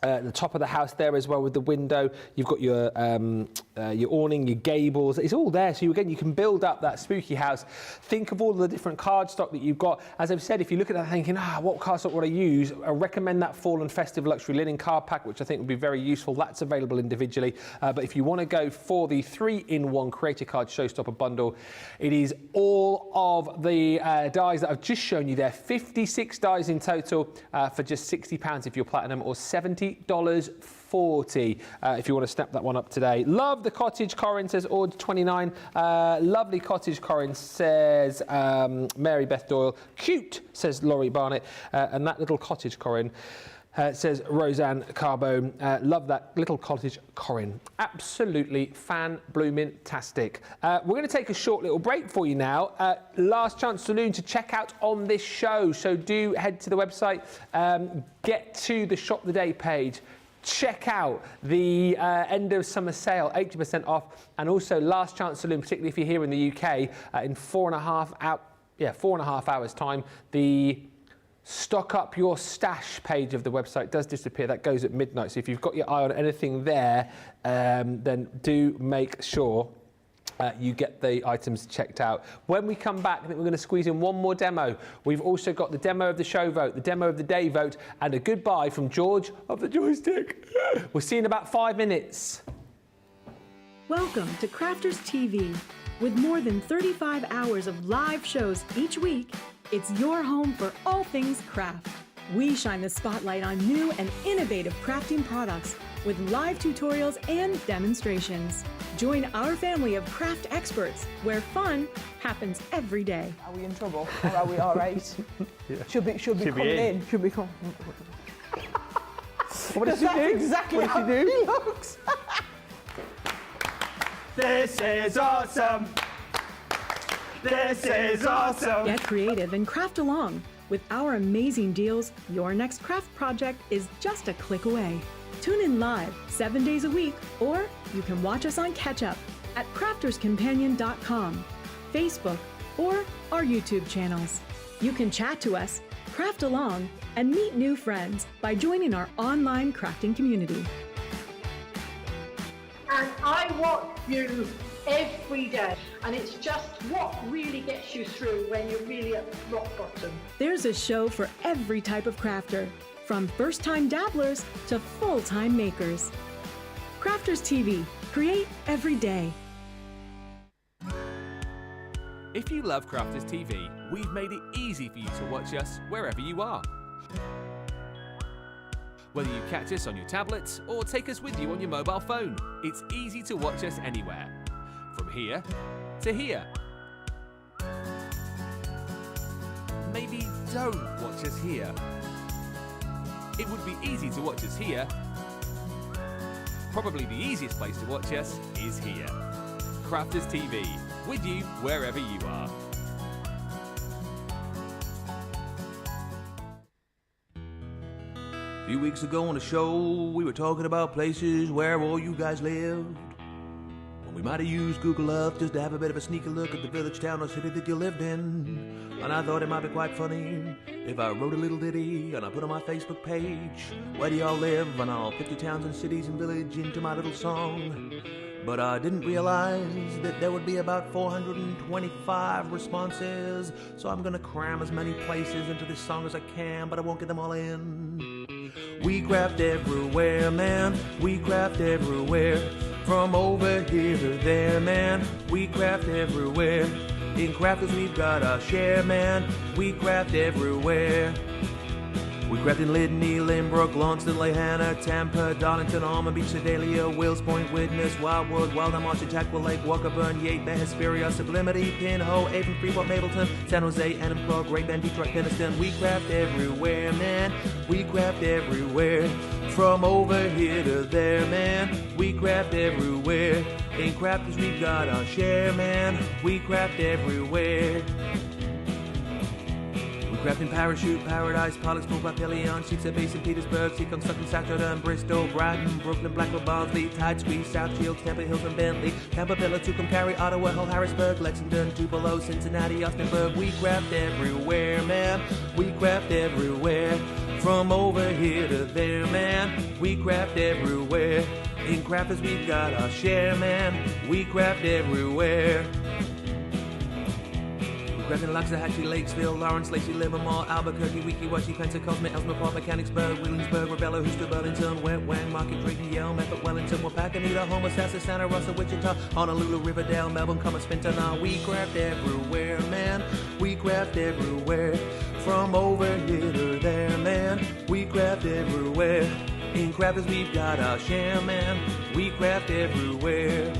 the top of the house there as well with the window. You've got your awning, your gables. It's all there. So again, you can build up that spooky house. Think of all the different cardstock that you've got. As I've said, if you look at that thinking, what cardstock would I use? I recommend that Fall and Festive Luxury Linen card pack, which I think would be very useful. That's available individually. But if you want to go for the 3-in-1 Creator Card Showstopper bundle, it is all of the dies that I've just shown you there. 56 dies in total for just £60 if you're platinum, or $70.40 if you want to snap that one up today. Love the cottage, Corrine says, order 29. Lovely cottage, Corrine says, Mary Beth Doyle. Cute, says Laurie Barnett. And that little cottage, Corrine, says Roseanne Carbone. Love that little cottage, Corrine. Absolutely fan-bloomin-tastic. We're going to take a short little break for you now. Last chance saloon to check out on this show. So do head to the website, get to the Shop the Day page, check out the end of summer sale, 80% off, and also Last Chance Saloon, particularly if you're here in the UK, in 4.5 hours time, the stock up your stash page of the website does disappear. That goes at midnight. So if you've got your eye on anything there, then do make sure you get the items checked out. When we come back, I think we're going to squeeze in one more demo. We've also got the demo of the show vote, the demo of the day vote, and a goodbye from George of the joystick. We'll see you in about 5 minutes. Welcome to Crafters TV. With more than 35 hours of live shows each week, it's your home for all things craft. We shine the spotlight on new and innovative crafting products with live tutorials and demonstrations. Join our family of craft experts where fun happens every day. Are we in trouble or are we all right? Should be coming in. Should be coming. What does she do? Exactly What how does she do? he looks. This is awesome. This is awesome. Get creative and craft along. With our amazing deals, your next craft project is just a click away. Tune in live 7 days a week, or you can watch us on Catch Up at crafterscompanion.com, Facebook, or our YouTube channels. You can chat to us, craft along, and meet new friends by joining our online crafting community. And I watch you every day, and it's just what really gets you through when you're really at rock bottom. There's a show for every type of crafter, from first-time dabblers to full-time makers. Crafters TV, create every day. If you love Crafters TV, we've made it easy for you to watch us wherever you are. Whether you catch us on your tablets or take us with you on your mobile phone, it's easy to watch us anywhere. From here to here. Maybe don't watch us here. It would be easy to watch us here. Probably the easiest place to watch us is here. Crafters TV, with you wherever you are. A few weeks ago on the show, we were talking about places where all you guys lived. We might have used Google Earth just to have a bit of a sneaky look at the village, town, or city that you lived in. And I thought it might be quite funny if I wrote a little ditty and I put on my Facebook page, where do y'all live? And I'll put your towns and cities and village into my little song. But I didn't realize that there would be about 425 responses, so I'm gonna cram as many places into this song as I can, but I won't get them all in. We craft everywhere, man, we craft everywhere. From over here to there, man, we craft everywhere. In Crafters we've got our share, man, we craft everywhere. We craft in Lydney, Lynbrook, Launceston, Lehana, Tampa, Darlington, Almond Beach, Sedalia, Wills Point, Widnes, Wildwood, Wildham, Marsh, Chautauqua Lake, Walkerburn, Yate, Bay, Hesperia, Sublimity, Pinhole, Avon, Freeport, Mapleton, San Jose, Enniscorp, Great Bend, Detroit, Penniston. We craft everywhere, man, we craft everywhere. From over here to there, man, we craft everywhere. In Crafters we've got our share, man, we craft everywhere. Crafting Parachute, Paradise, Pollux, Papillion, Sheepshead Bay, St. Petersburg, Seacon, Sutton, Saturday, Bristol, Brighton, Brooklyn, Blackwell, Barnsley, Tide Squeeze, South Shields, Temple Hills and Bentley, Tampa, Villa, Tucumcari, Cary, Ottawa, Hull, Harrisburg, Lexington, Tupelo, Cincinnati, Austinburg. We craft everywhere, man, we craft everywhere. From over here to there, man, we craft everywhere. In Crafters we've got our share, man, we craft everywhere. Crafting Loxahatchee, Lakesville, Lawrence, Lacey, Livermore, Albuquerque, Weeki-Wachee, Pensacola, Ellsmere Park, Mechanicsburg, Williamsburg, Rebella, Houston, Burlington, Wet Wang, Market, Drayton, Yale, Memphis, Wellington, Wapakoneta, Homer, Sassa, Santa Rosa, Wichita, Honolulu, Riverdale, Melbourne, Commerce, Now we craft everywhere, man, we craft everywhere. From over here to there, man, we craft everywhere. In Crafters we've got our share, man, we craft everywhere.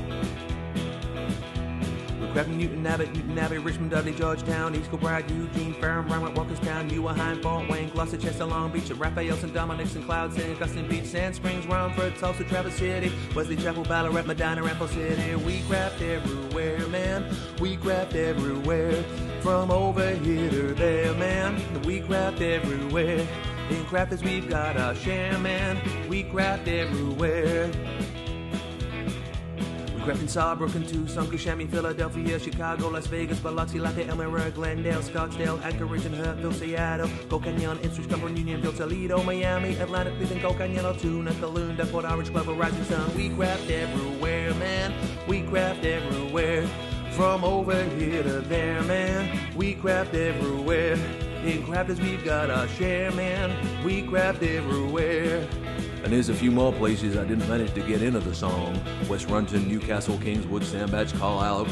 Crafting Newton Abbey, Richmond, Dudley, Georgetown, East Kilbride, Eugene, Ferrum, Rhinewood, Walkerstown, Newarheim, Fort Wayne, Gloucester, Chester, Long Beach, Raphael, St. Dominic's, St. Cloud, St. Augustine Beach, Sand Springs, Romford, Tulsa, Traverse City, Wesley Chapel, Ballarat, Medina, Ramble City. We craft everywhere, man, we craft everywhere. From over here to there, man, we craft everywhere. In Crafters we've got our share, man, we craft everywhere. crafting Sawbrook and Tucson, Kissimmee, Philadelphia, Chicago, Las Vegas, Biloxi, Latte, Elmira, Glendale, Scottsdale, Anchorage and Hertville, Seattle, Gold Canyon, Ipswich, Cumberland, Unionville, Toledo, Miami, Atlanta, Cleveland, Gold Canyon, Altoona, Calounda, Port Orange, Glover, Rising Sun. We craft everywhere, man. We craft everywhere. From over here to there, man. We craft everywhere. In crafters, we've got our share, man. We craft everywhere. And there's a few more places I didn't manage to get into the song. West Runton, Newcastle, Kingswood, Sandbach, Carlisle,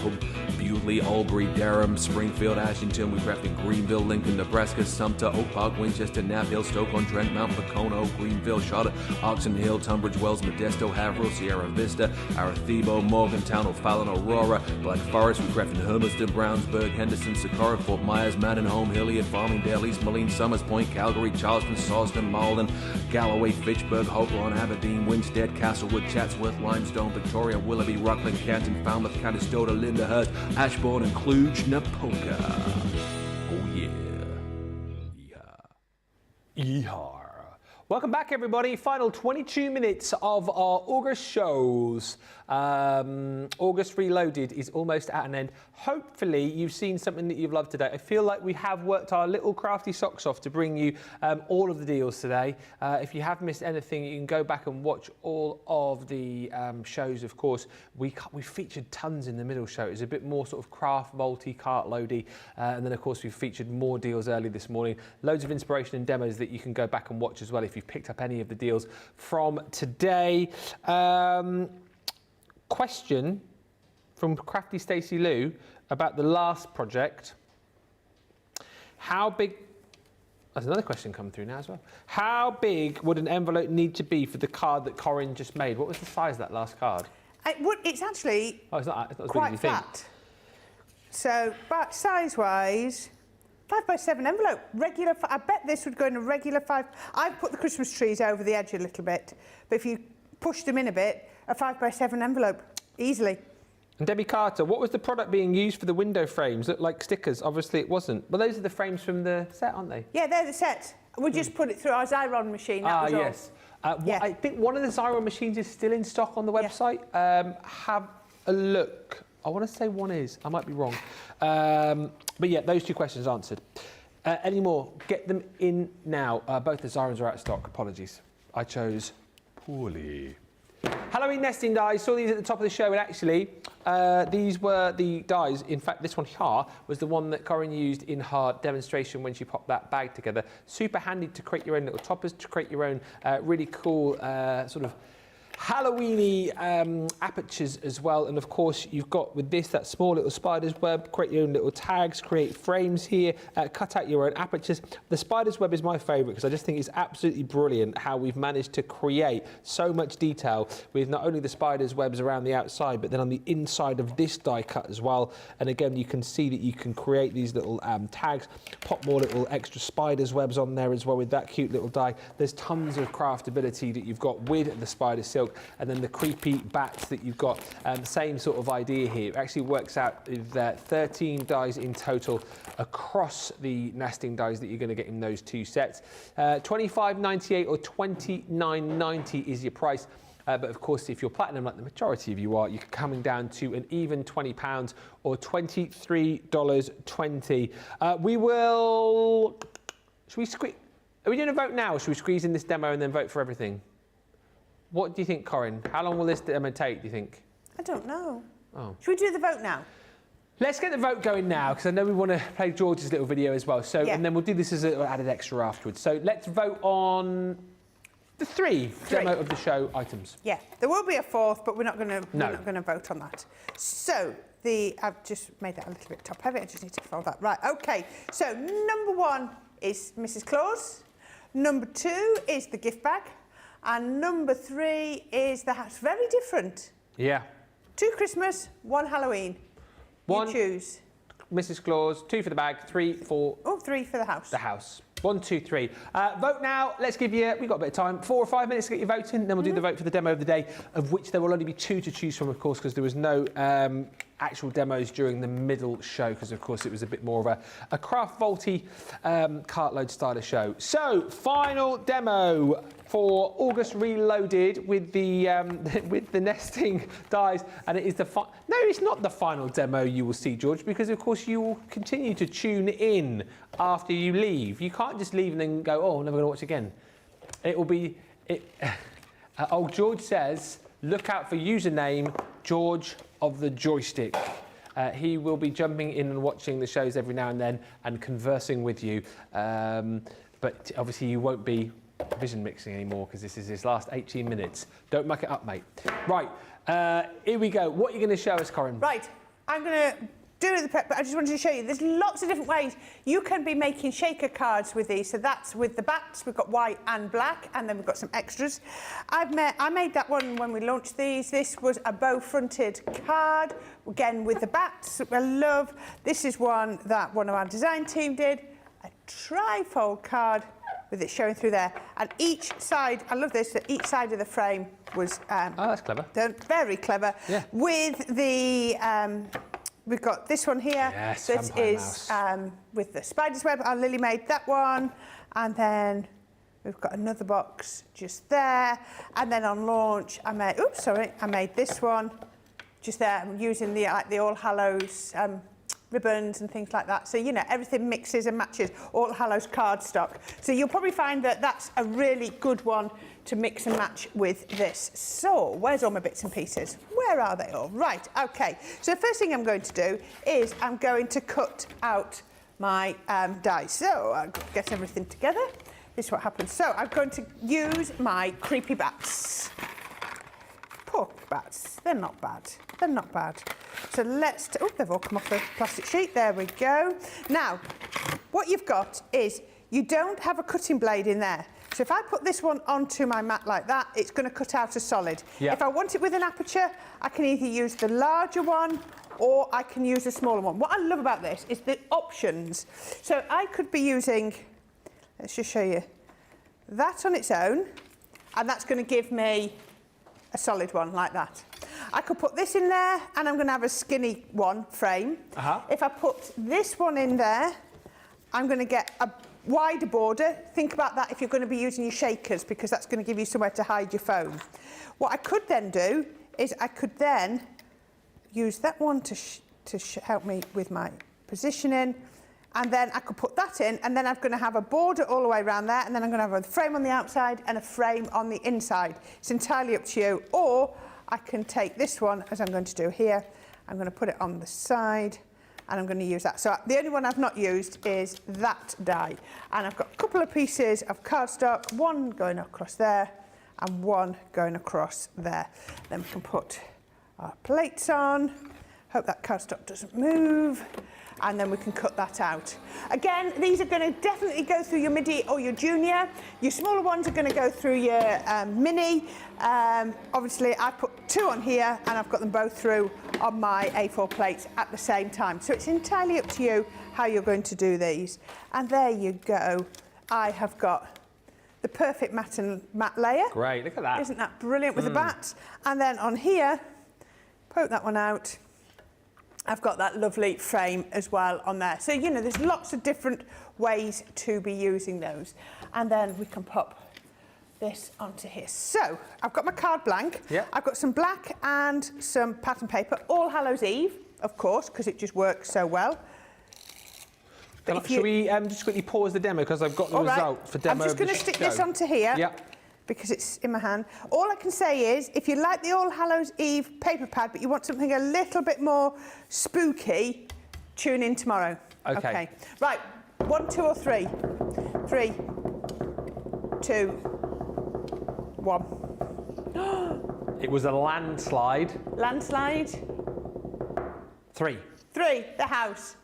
Bewley, Albury, Durham, Springfield, Ashington. We craft in Greenville, Lincoln, Nebraska, Sumter, Oak Park, Winchester, Knapp Hill, Stoke-on-Trent, Mount Pocono, Greenville, Charlotte, Oxon Hill, Tunbridge Wells, Modesto, Haverhill, Sierra Vista, Arecibo, Morgantown, O'Fallon, Aurora, Black Forest. We craft in Hermiston, Brownsburg, Henderson, Socorro, Fort Myers, Mandenholm, Hilliard, Farmingdale, East Moline, Summers Point, Calgary, Charleston, Sawston, Malden, Galloway, Fitchburg, Hopewell, Aberdeen, Winstead, Castlewood, Chatsworth, Limestone, Victoria, Willoughby, Rockland, Canton, Falmouth, Conestoga, Lyndhurst, Ashbourne and Cluj-Napoca. Oh yeah. Yeehaw. Yeehaw. Welcome back, everybody. Final 22 minutes of our August shows. August Reloaded is almost at an end. Hopefully, you've seen something that you've loved today. I feel like we have worked our little crafty socks off to bring you all of the deals today. If you have missed anything, you can go back and watch all of the shows. Of course, we featured tons in the middle show. It was a bit more sort of craft, multi, cart loady. And then, of course, we've featured more deals early this morning. Loads of inspiration and demos that you can go back and watch as well if you've picked up any of the deals from today. Question from Crafty Stacey Lou about the last project. How big... There's another question come through now as well. How big would an envelope need to be for the card that Corrine just made? What was the size of that last card? It's actually it's not as big as quite you think. flat. So, but size-wise, 5x7 envelope. Regular. I bet this would go in a regular 5. I've put the Christmas trees over the edge a little bit, but if you push them in a bit, a 5x7 envelope, easily. And Debbie Carter, what was the product being used for the window frames? Looked like stickers. Obviously, it wasn't. Well, those are the frames from the set, aren't they? Yeah, they're the set. We just put it through our Xyron machine. That was yes. Yeah. I think one of the Xyron machines is still in stock on the website. Have a look. I want to say one is. I might be wrong. But yeah, those two questions answered. Any more? Get them in now. Both the Xyrons are out of stock. Apologies. I chose poorly. Halloween nesting dies. Saw these at the top of the show, and actually, these were the dies. In fact, this one here was the one that Corrine used in her demonstration when she popped that bag together. Super handy to create your own little toppers, to create your own really cool sort of Halloweeny apertures as well. And of course, you've got with this that small little spider's web. Create your own little tags, create frames here, cut out your own apertures. The spider's web is my favourite because I just think it's absolutely brilliant how we've managed to create so much detail with not only the spider's webs around the outside, but then on the inside of this die cut as well. And again, you can see that you can create these little tags, pop more little extra spider's webs on there as well with that cute little die. There's tons of craftability that you've got with the spider silk. And then the creepy bats that you've got, same sort of idea here. It actually works out with 13 dies in total across the nesting dies that you're going to get in those two sets. $25.98 or $29.90 is your price. But of course, if you're platinum, like the majority of you are, you're coming down to an even £20 or $23.20. We will... Should we squeeze... Are we doing a vote now, or should we squeeze in this demo and then vote for everything? What do you think, Corrine? How long will this demo take, do you think? I don't know. Oh. Should we do the vote now? Let's get the vote going now, because I know we want to play George's little video as well. So, yeah. And then we'll do this as an added extra afterwards. So let's vote on the three demo of the show items. Yeah, there will be a fourth, but we're not going to vote on that. So I've just made that a little bit top heavy. I just need to fold that. Right, okay. So number 1 is Mrs. Claus. Number 2 is the gift bag. And number 3 is the house. Very different. Yeah. 2 Christmas, 1 Halloween. 1 you choose. Mrs. Claus, 2 for the bag, 3 for... Oh, 3 for the house. The house. 1, 2, 3. Vote now. Let's give you... We've got a bit of time. 4 or 5 minutes to get your vote in. Then we'll do the vote for the demo of the day, of which there will only be 2 to choose from, of course, because there was no actual demos during the middle show, because, of course, it was a bit more of a craft vaulty cartload starter show. So, final demo for August Reloaded with the with the nesting dies, and it is the no, it's not the final demo you will see, George, because of course you will continue to tune in after you leave. You can't just leave and then go, oh, I'm never going to watch again. It will be. Old George says, look out for username George of the Joystick. He will be jumping in and watching the shows every now and then and conversing with you. But obviously you won't be vision mixing anymore because this is his last 18 minutes. Don't muck it up, mate. Right, here we go. What are you going to show us, Corrine? Right, I'm going to do the prep, but I just wanted to show you, there's lots of different ways you can be making shaker cards with these. So that's with the bats, we've got white and black, and then we've got some extras. I made that one when we launched these. This was a bow-fronted card, again with the bats, I love. This is one that one of our design team did, a trifold card with it showing through there. And each side, I love this, that each side of the frame was... oh, that's clever. Done, very clever. Yeah. With the... we've got this one here. Yes, this is with the spider's web. Our Lily made that one. And then we've got another box just there. And then on launch, I made this one just there. I'm using the All Hallows ribbons and things like that. So, you know, everything mixes and matches All Hallows cardstock. So you'll probably find that that's a really good one to mix and match with this. So, where's all my bits and pieces? Where are they all? Right, okay. So the first thing I'm going to do is I'm going to cut out my dies. So I'll get everything together. This is what happens. So I'm going to use my creepy bats. Poor bats, they're not bad. They're not bad. So let's, oh, they've all come off the plastic sheet. There we go. Now, what you've got is you don't have a cutting blade in there. So if I put this one onto my mat like that, it's going to cut out a solid. Yep. If I want it with an aperture, I can either use the larger one or I can use a smaller one. What I love about this is the options. So I could be using, let's just show you, that on its own, and that's going to give me a solid one like that. I could put this in there and I'm going to have a skinny one frame. If I put this one in there, I'm going to get a wider border. Think about that if you're going to be using your shakers, because that's going to give you somewhere to hide your foam. What I could then do is I could then use that one to help me with my positioning, and then I could put that in, and then I'm going to have a border all the way around there, and then I'm going to have a frame on the outside and a frame on the inside. It's entirely up to you. Or I can take this one, as I'm going to do here, I'm going to put it on the side, and I'm going to use that. So the only one I've not used is that die. And I've got a couple of pieces of cardstock, one going across there and one going across there. Then we can put our plates on. Hope that cardstock doesn't move. And then we can cut that out. Again, these are going to definitely go through your midi or your junior. Your smaller ones are going to go through your mini. Obviously, I put two on here and I've got them both through on my A4 plates at the same time. So it's entirely up to you how you're going to do these. And there you go. I have got the perfect matte layer. Great, look at that. Isn't that brilliant with the bats? And then on here, poke that one out. I've got that lovely frame as well on there. So, you know, there's lots of different ways to be using those. And then we can pop this onto here. So, I've got my card blank. Yep. I've got some black and some pattern paper. All Hallows Eve, of course, because it just works so well. Should we just quickly pause the demo, because I've got the result for demo. I'm just going to stick this onto here. Yep. Because it's in my hand. All I can say is, if you like the All Hallows Eve paper pad, but you want something a little bit more spooky, tune in tomorrow. Okay. Right, 1, 2 or 3? 3, 2, 1. It was a landslide. Landslide? 3. 3, the house.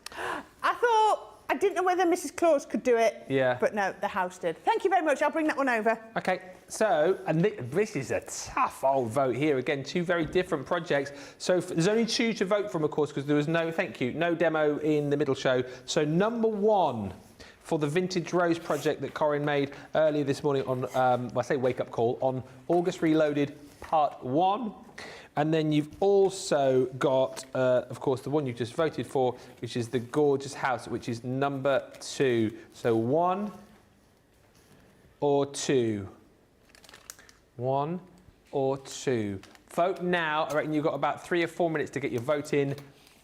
I didn't know whether Mrs. Claus could do it. Yeah. But no, the house did. Thank you very much. I'll bring that one over. Okay, so, and this is a tough old vote here. Again, two very different projects. So there's only 2 to vote from, of course, because there was no demo in the middle show. So number 1 for the Vintage Rose project that Corrine made earlier this morning on, I say wake up call, on August Reloaded Part 1. And then you've also got, of course, the one you just voted for, which is the Gorgeous House, which is number 2. So 1 or 2. 1 or 2? Vote now. I reckon you've got about 3 or 4 minutes to get your vote in.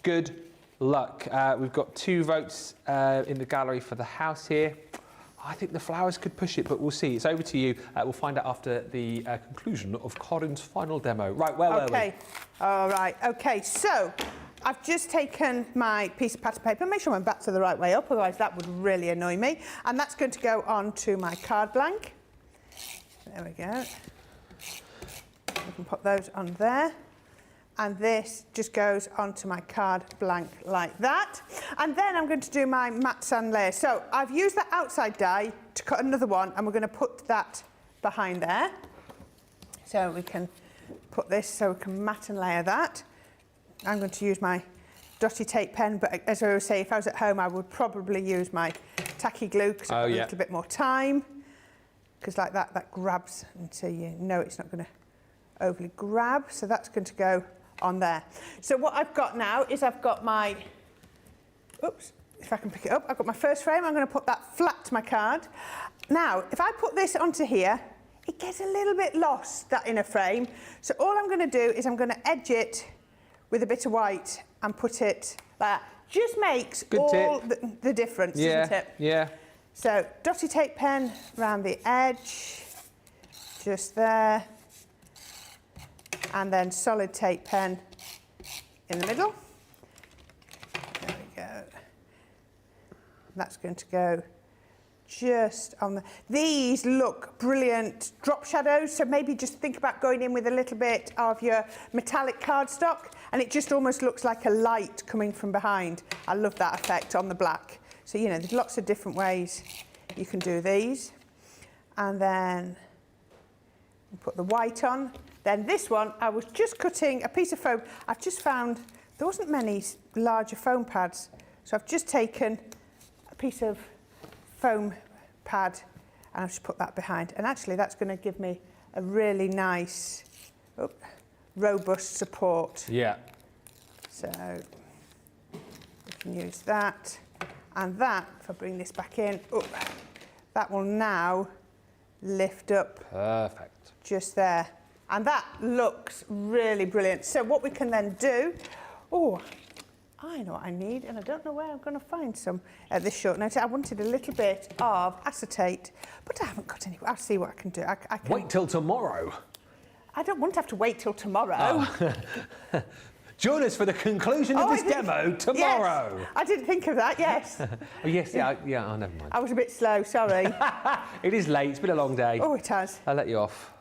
Good luck. We've got 2 votes in the gallery for the house here. I think the flowers could push it, but we'll see. It's over to you. We'll find out after the conclusion of Corrine's final demo. Right, where were we? Okay, all right. Okay, so I've just taken my piece of pattern paper. Make sure I'm back to the right way up, otherwise that would really annoy me. And that's going to go onto my card blank. There we go. We can put those on there. And this just goes onto my card blank like that. And then I'm going to do my matte sand layer. So I've used that outside die to cut another one, and we're going to put that behind there. So we can put this so we can matte and layer that. I'm going to use my dotty tape pen, but as I always say, if I was at home, I would probably use my tacky glue because I've got a little bit more time. Because like that grabs until you know it's not going to overly grab. So that's going to go on there. So what I've got now is I've got my, oops, if I can pick it up, I've got my first frame. I'm going to put that flat to my card. Now, if I put this onto here, it gets a little bit lost, that inner frame. So all I'm going to do is I'm going to edge it with a bit of white and put it like that. Just makes all the difference, doesn't it? Yeah. So dotty tape pen around the edge, just there, and then solid tape pen in the middle. There we go. That's going to go just on the... These look brilliant drop shadows, so maybe just think about going in with a little bit of your metallic cardstock, and it just almost looks like a light coming from behind. I love that effect on the black. So, you know, there's lots of different ways you can do these. And then put the white on. Then this one, I was just cutting a piece of foam. I've just found there wasn't many larger foam pads. So I've just taken a piece of foam pad and I've just put that behind. And actually that's going to give me a really nice, robust support. Yeah. So we can use that. And that, if I bring this back in, that will now lift up. Perfect. Just there. And that looks really brilliant. So what we can then do, I know what I need, and I don't know where I'm going to find some at this short notice. I wanted a little bit of acetate, but I haven't got any. I'll see what I can do. I can, wait till tomorrow. I don't want to have to wait till tomorrow. Oh. Join us for the conclusion of this demo tomorrow. Yes, I didn't think of that, yes. Oh, yes, oh, never mind. I was a bit slow, sorry. It is late, it's been a long day. Oh, it has. I'll let you off.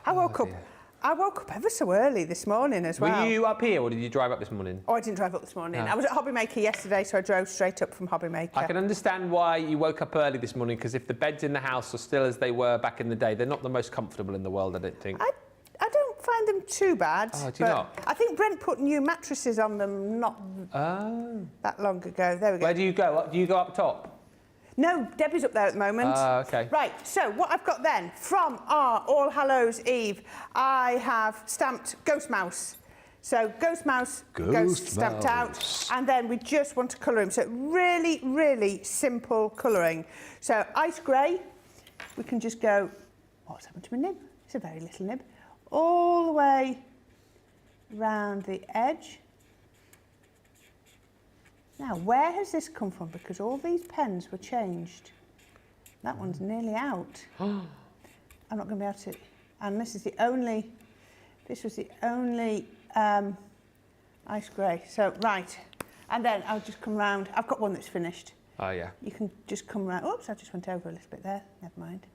I woke up ever so early this morning as well. Were you up here or did you drive up this morning? Oh, I didn't drive up this morning. I was at Hobbymaker yesterday, so I drove straight up from Hobbymaker. I can understand why you woke up early this morning, because if the beds in the house are still as they were back in the day, they're not the most comfortable in the world, I don't think. I don't find them too bad. Oh, do you not? I think Brent put new mattresses on them not that long ago. There we go. Where do you go? Do you go up top? No, Debbie's up there at the moment. Okay. Right, so what I've got then, from our All Hallows Eve, I have stamped Ghost Mouse. So Ghost Mouse goes stamped out, and then we just want to colour him. So really, really simple colouring. So ice grey, we can just go, what's happened to my nib? It's a very little nib. All the way round the edge. Now, where has this come from? Because all these pens were changed. That one's nearly out. I'm not going to be able to... And this was the only ice grey. So, right. And then I'll just come round. I've got one that's finished. Oh, yeah. You can just come round. Oops, I just went over a little bit there. Never mind.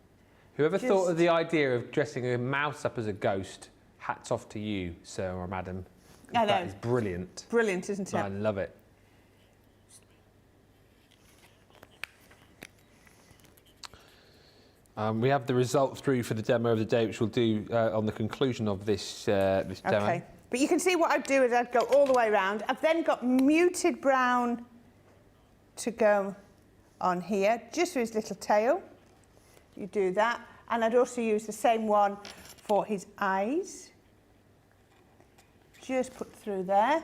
Whoever thought of the idea of dressing a mouse up as a ghost, hats off to you, sir or madam. I know. That is brilliant. Brilliant, isn't it? I love it. We have the result through for the demo of the day, which we'll do on the conclusion of this demo. Okay, but you can see what I'd do is I'd go all the way around. I've then got muted brown to go on here, just for his little tail. You do that, and I'd also use the same one for his eyes. Just put through there.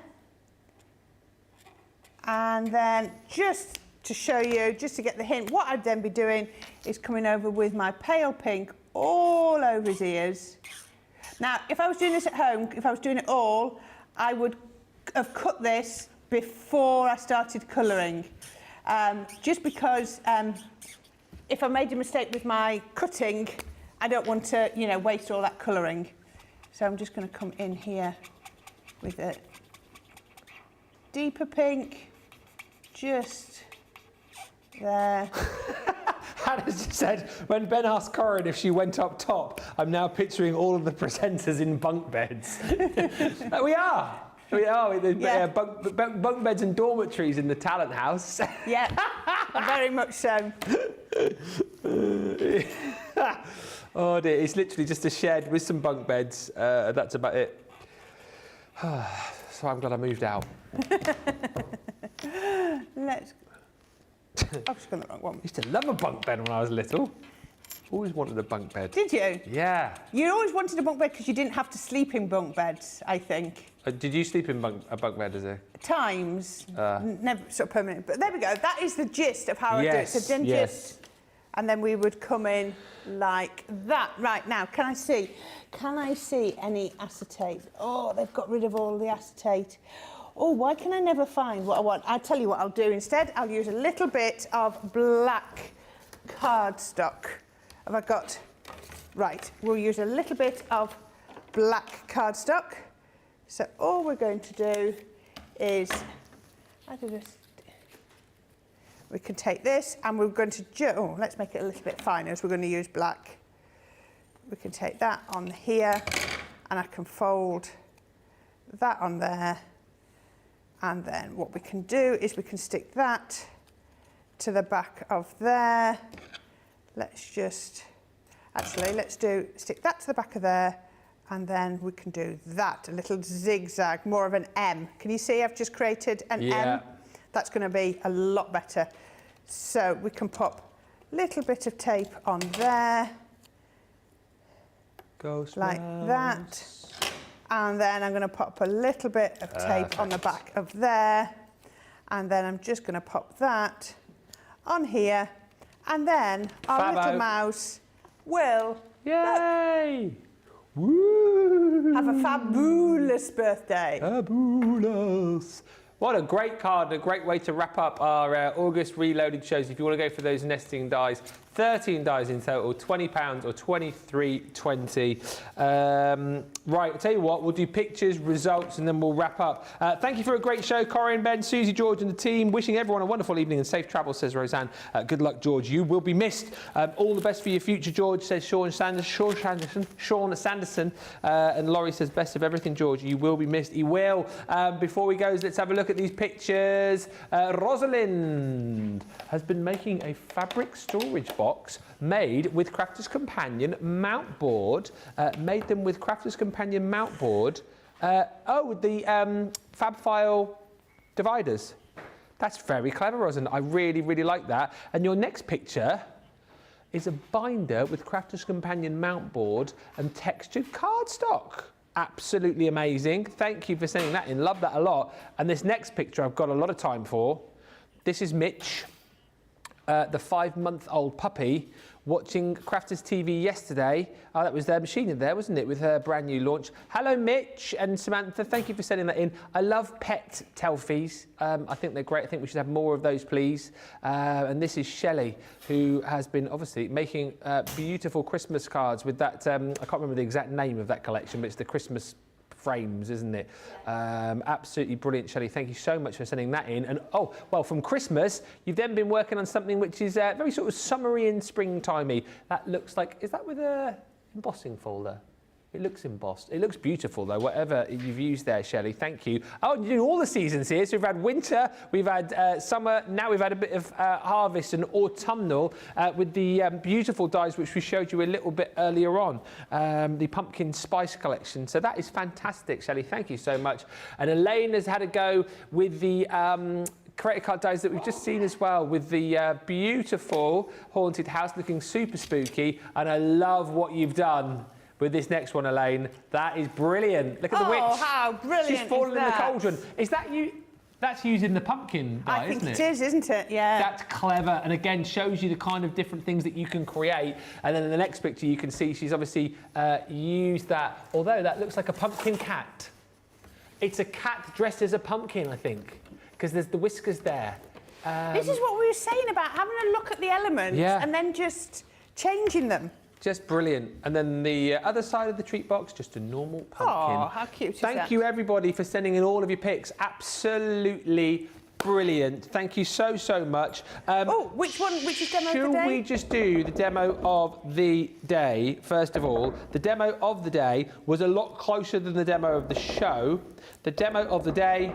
And then just to show you, just to get the hint, what I'd then be doing is coming over with my pale pink all over his ears. Now, if I was doing this at home, if I was doing it all, I would have cut this before I started colouring. Just because if I made a mistake with my cutting, I don't want to, you know, waste all that colouring. So I'm just going to come in here with a deeper pink, just there. Hannah just said, when Ben asked Corrine if she went up top, I'm now picturing all of the presenters in bunk beds. We are. Yeah. Bunk beds and dormitories in the talent house. Yeah, very much so. Oh dear, it's literally just a shed with some bunk beds. That's about it. So I'm glad I moved out. I've just gone the wrong one. I used to love a bunk bed when I was little. Always wanted a bunk bed. Did you? Yeah. You always wanted a bunk bed because you didn't have to sleep in bunk beds, I think. Did you sleep in a bunk bed as a... Times, never sort of permanent. But there we go. That is the gist of how I do it. So then just, and then we would come in like that. Right now, can I see any acetate? Oh, they've got rid of all the acetate. Oh, why can I never find what I want? I'll tell you what I'll do instead. I'll use a little bit of black cardstock. Have I got... Right, we'll use a little bit of black cardstock. So all we're going to do is... We can take this and we're going to... Oh, let's make it a little bit finer as we're going to use black. We can take that on here and I can fold that on there. And then what we can do is we can stick that to the back of there. Let's just, actually, stick that to the back of there, and then we can do that, a little zigzag, more of an M. Can you see I've just created an M? That's going to be a lot better. So we can pop a little bit of tape on there, like that. And then I'm going to pop a little bit of tape on the back of there. And then I'm just going to pop that on here. And then our little mouse will have a fabulous birthday. Fabulous. What a great card, a great way to wrap up our August Reloaded shows. If you want to go for those nesting dies, 13 dies in total, £20 or $23.20. Right, I'll tell you what, we'll do pictures, results, and then we'll wrap up. Thank you for a great show, Corrine, Ben, Susie, George, and the team. Wishing everyone a wonderful evening and safe travel, says Roseanne. Good luck, George. You will be missed. All the best for your future, George, says Sean Sanderson. And Laurie says, best of everything, George. You will be missed. He will. Before we go, let's have a look at these pictures. Rosalind has been making a fabric storage box made with Crafter's Companion mount board. Made them with Crafter's Companion mount board. The fab file dividers. That's very clever, Rosalind. I really, really like that. And your next picture is a binder with Crafter's Companion mount board and textured cardstock. Absolutely amazing. Thank you for sending that in. Love that a lot. And this next picture I've got a lot of time for. This is Mitch, the 5-month-old puppy, watching Crafters TV yesterday. Oh, that was their machine in there, wasn't it, with her brand new launch. Hello, Mitch and Samantha. Thank you for sending that in. I love pet telfies. I think they're great. I think we should have more of those, please. And this is Shelley, who has been obviously making beautiful Christmas cards with that. I can't remember the exact name of that collection, but it's the Christmas frames, isn't it? Absolutely brilliant, Shelley. Thank you so much for sending that in. And oh, well, from Christmas, you've then been working on something which is very sort of summery and springtimey. That looks like, is that with a embossing folder? It looks embossed. It looks beautiful, though, whatever you've used there, Shelley. Thank you. Oh, you do all the seasons here. So we've had winter, we've had summer, now we've had a bit of harvest and autumnal with the beautiful dies which we showed you a little bit earlier on, the pumpkin spice collection. So that is fantastic, Shelley. Thank you so much. And Elaine has had a go with the Creator Card dies that we've just seen as well, with the beautiful haunted house looking super spooky. And I love what you've done with this next one, Elaine. That is brilliant. Look at the witch. Oh, how brilliant. She's fallen in the cauldron. Is that you? That's using the pumpkin die, I think isn't it is, isn't it? Yeah. That's clever, and again shows you the kind of different things that you can create. And then in the next picture you can see she's obviously used that, although that looks like a pumpkin cat. It's a cat dressed as a pumpkin, I think, because there's the whiskers there. This is what we were saying about having a look at the elements and then just changing them. Just brilliant. And then the other side of the treat box, just a normal pumpkin. Oh, how cute is that? Thank you, everybody, for sending in all of your pics. Absolutely brilliant. Thank you so, so much. Which is demo of the day? Should we just do the demo of the day, first of all? The demo of the day was a lot closer than the demo of the show. The demo of the day,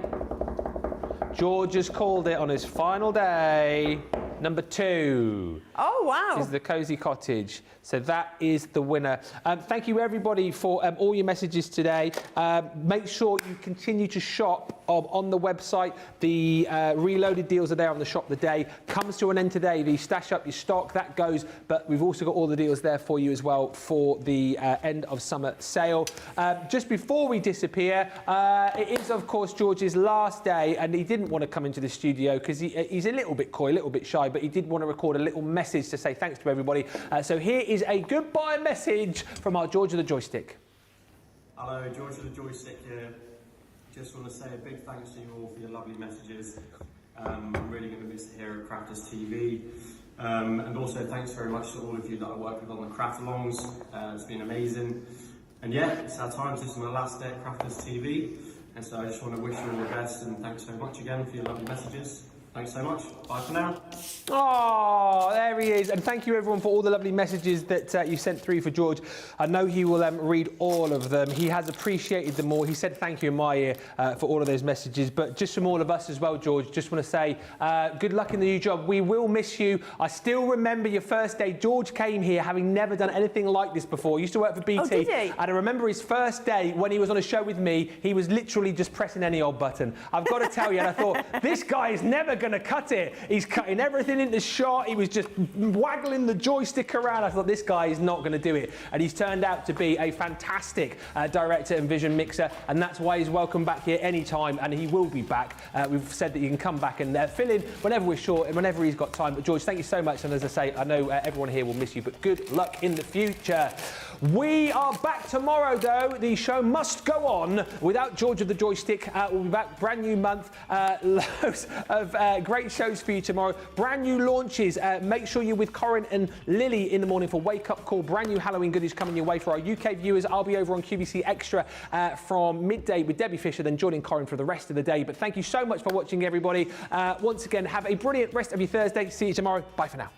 George has called it on his final day. Number 2. Oh, wow. Is the Cosy Cottage. So that is the winner. Thank you, everybody, for all your messages today. Make sure you continue to shop on the website. The reloaded deals are there on the shop of the day. Comes to an end today. The stash up your stock, that goes. But we've also got all the deals there for you as well for the end of summer sale. Just before we disappear, it is, of course, George's last day, and he didn't want to come into the studio because he's a little bit coy, a little bit shy, but he did want to record a little message to say thanks to everybody. So here is a goodbye message from our George of the Joystick. Hello, George of the Joystick here. Just want to say a big thanks to you all for your lovely messages. I'm really going to miss it here at Crafters TV. And also thanks very much to all of you that I work with on the craft-alongs. It's been amazing. And yeah, it's our time. This is my last day at Crafters TV. And so I just want to wish you all the best, and thanks so much again for your lovely messages. Thanks so much. Bye for now. Oh, there he is. And thank you, everyone, for all the lovely messages that you sent through for George. I know he will read all of them. He has appreciated them all. He said thank you in my ear for all of those messages. But just from all of us as well, George, just want to say good luck in the new job. We will miss you. I still remember your first day. George came here having never done anything like this before. He used to work for BT. Oh, did he? And I remember his first day when he was on a show with me, he was literally just pressing any old button. I've got to tell you, and I thought, this guy is never going to cut it. He's cutting everything into shot. He was just waggling the joystick around. I thought, this guy is not going to do it. And he's turned out to be a fantastic director and vision mixer, and that's why he's welcome back here anytime, and he will be back. We've said that you can come back and fill in whenever we're short and whenever he's got time. But George, thank you so much, and as I say, I know everyone here will miss you, but good luck in the future. We are back tomorrow, though. The show must go on without George of the Joystick. We'll be back, brand new month, loads of great shows for you tomorrow. Brand new launches. Make sure you're with Corrine and Lily in the morning for Wake Up Call. Brand new Halloween goodies coming your way for our UK viewers. I'll be over on QVC Extra from midday with Debbie Fisher, then joining Corrine for the rest of the day. But thank you so much for watching, everybody. Once again, have a brilliant rest of your Thursday. See you tomorrow. Bye for now.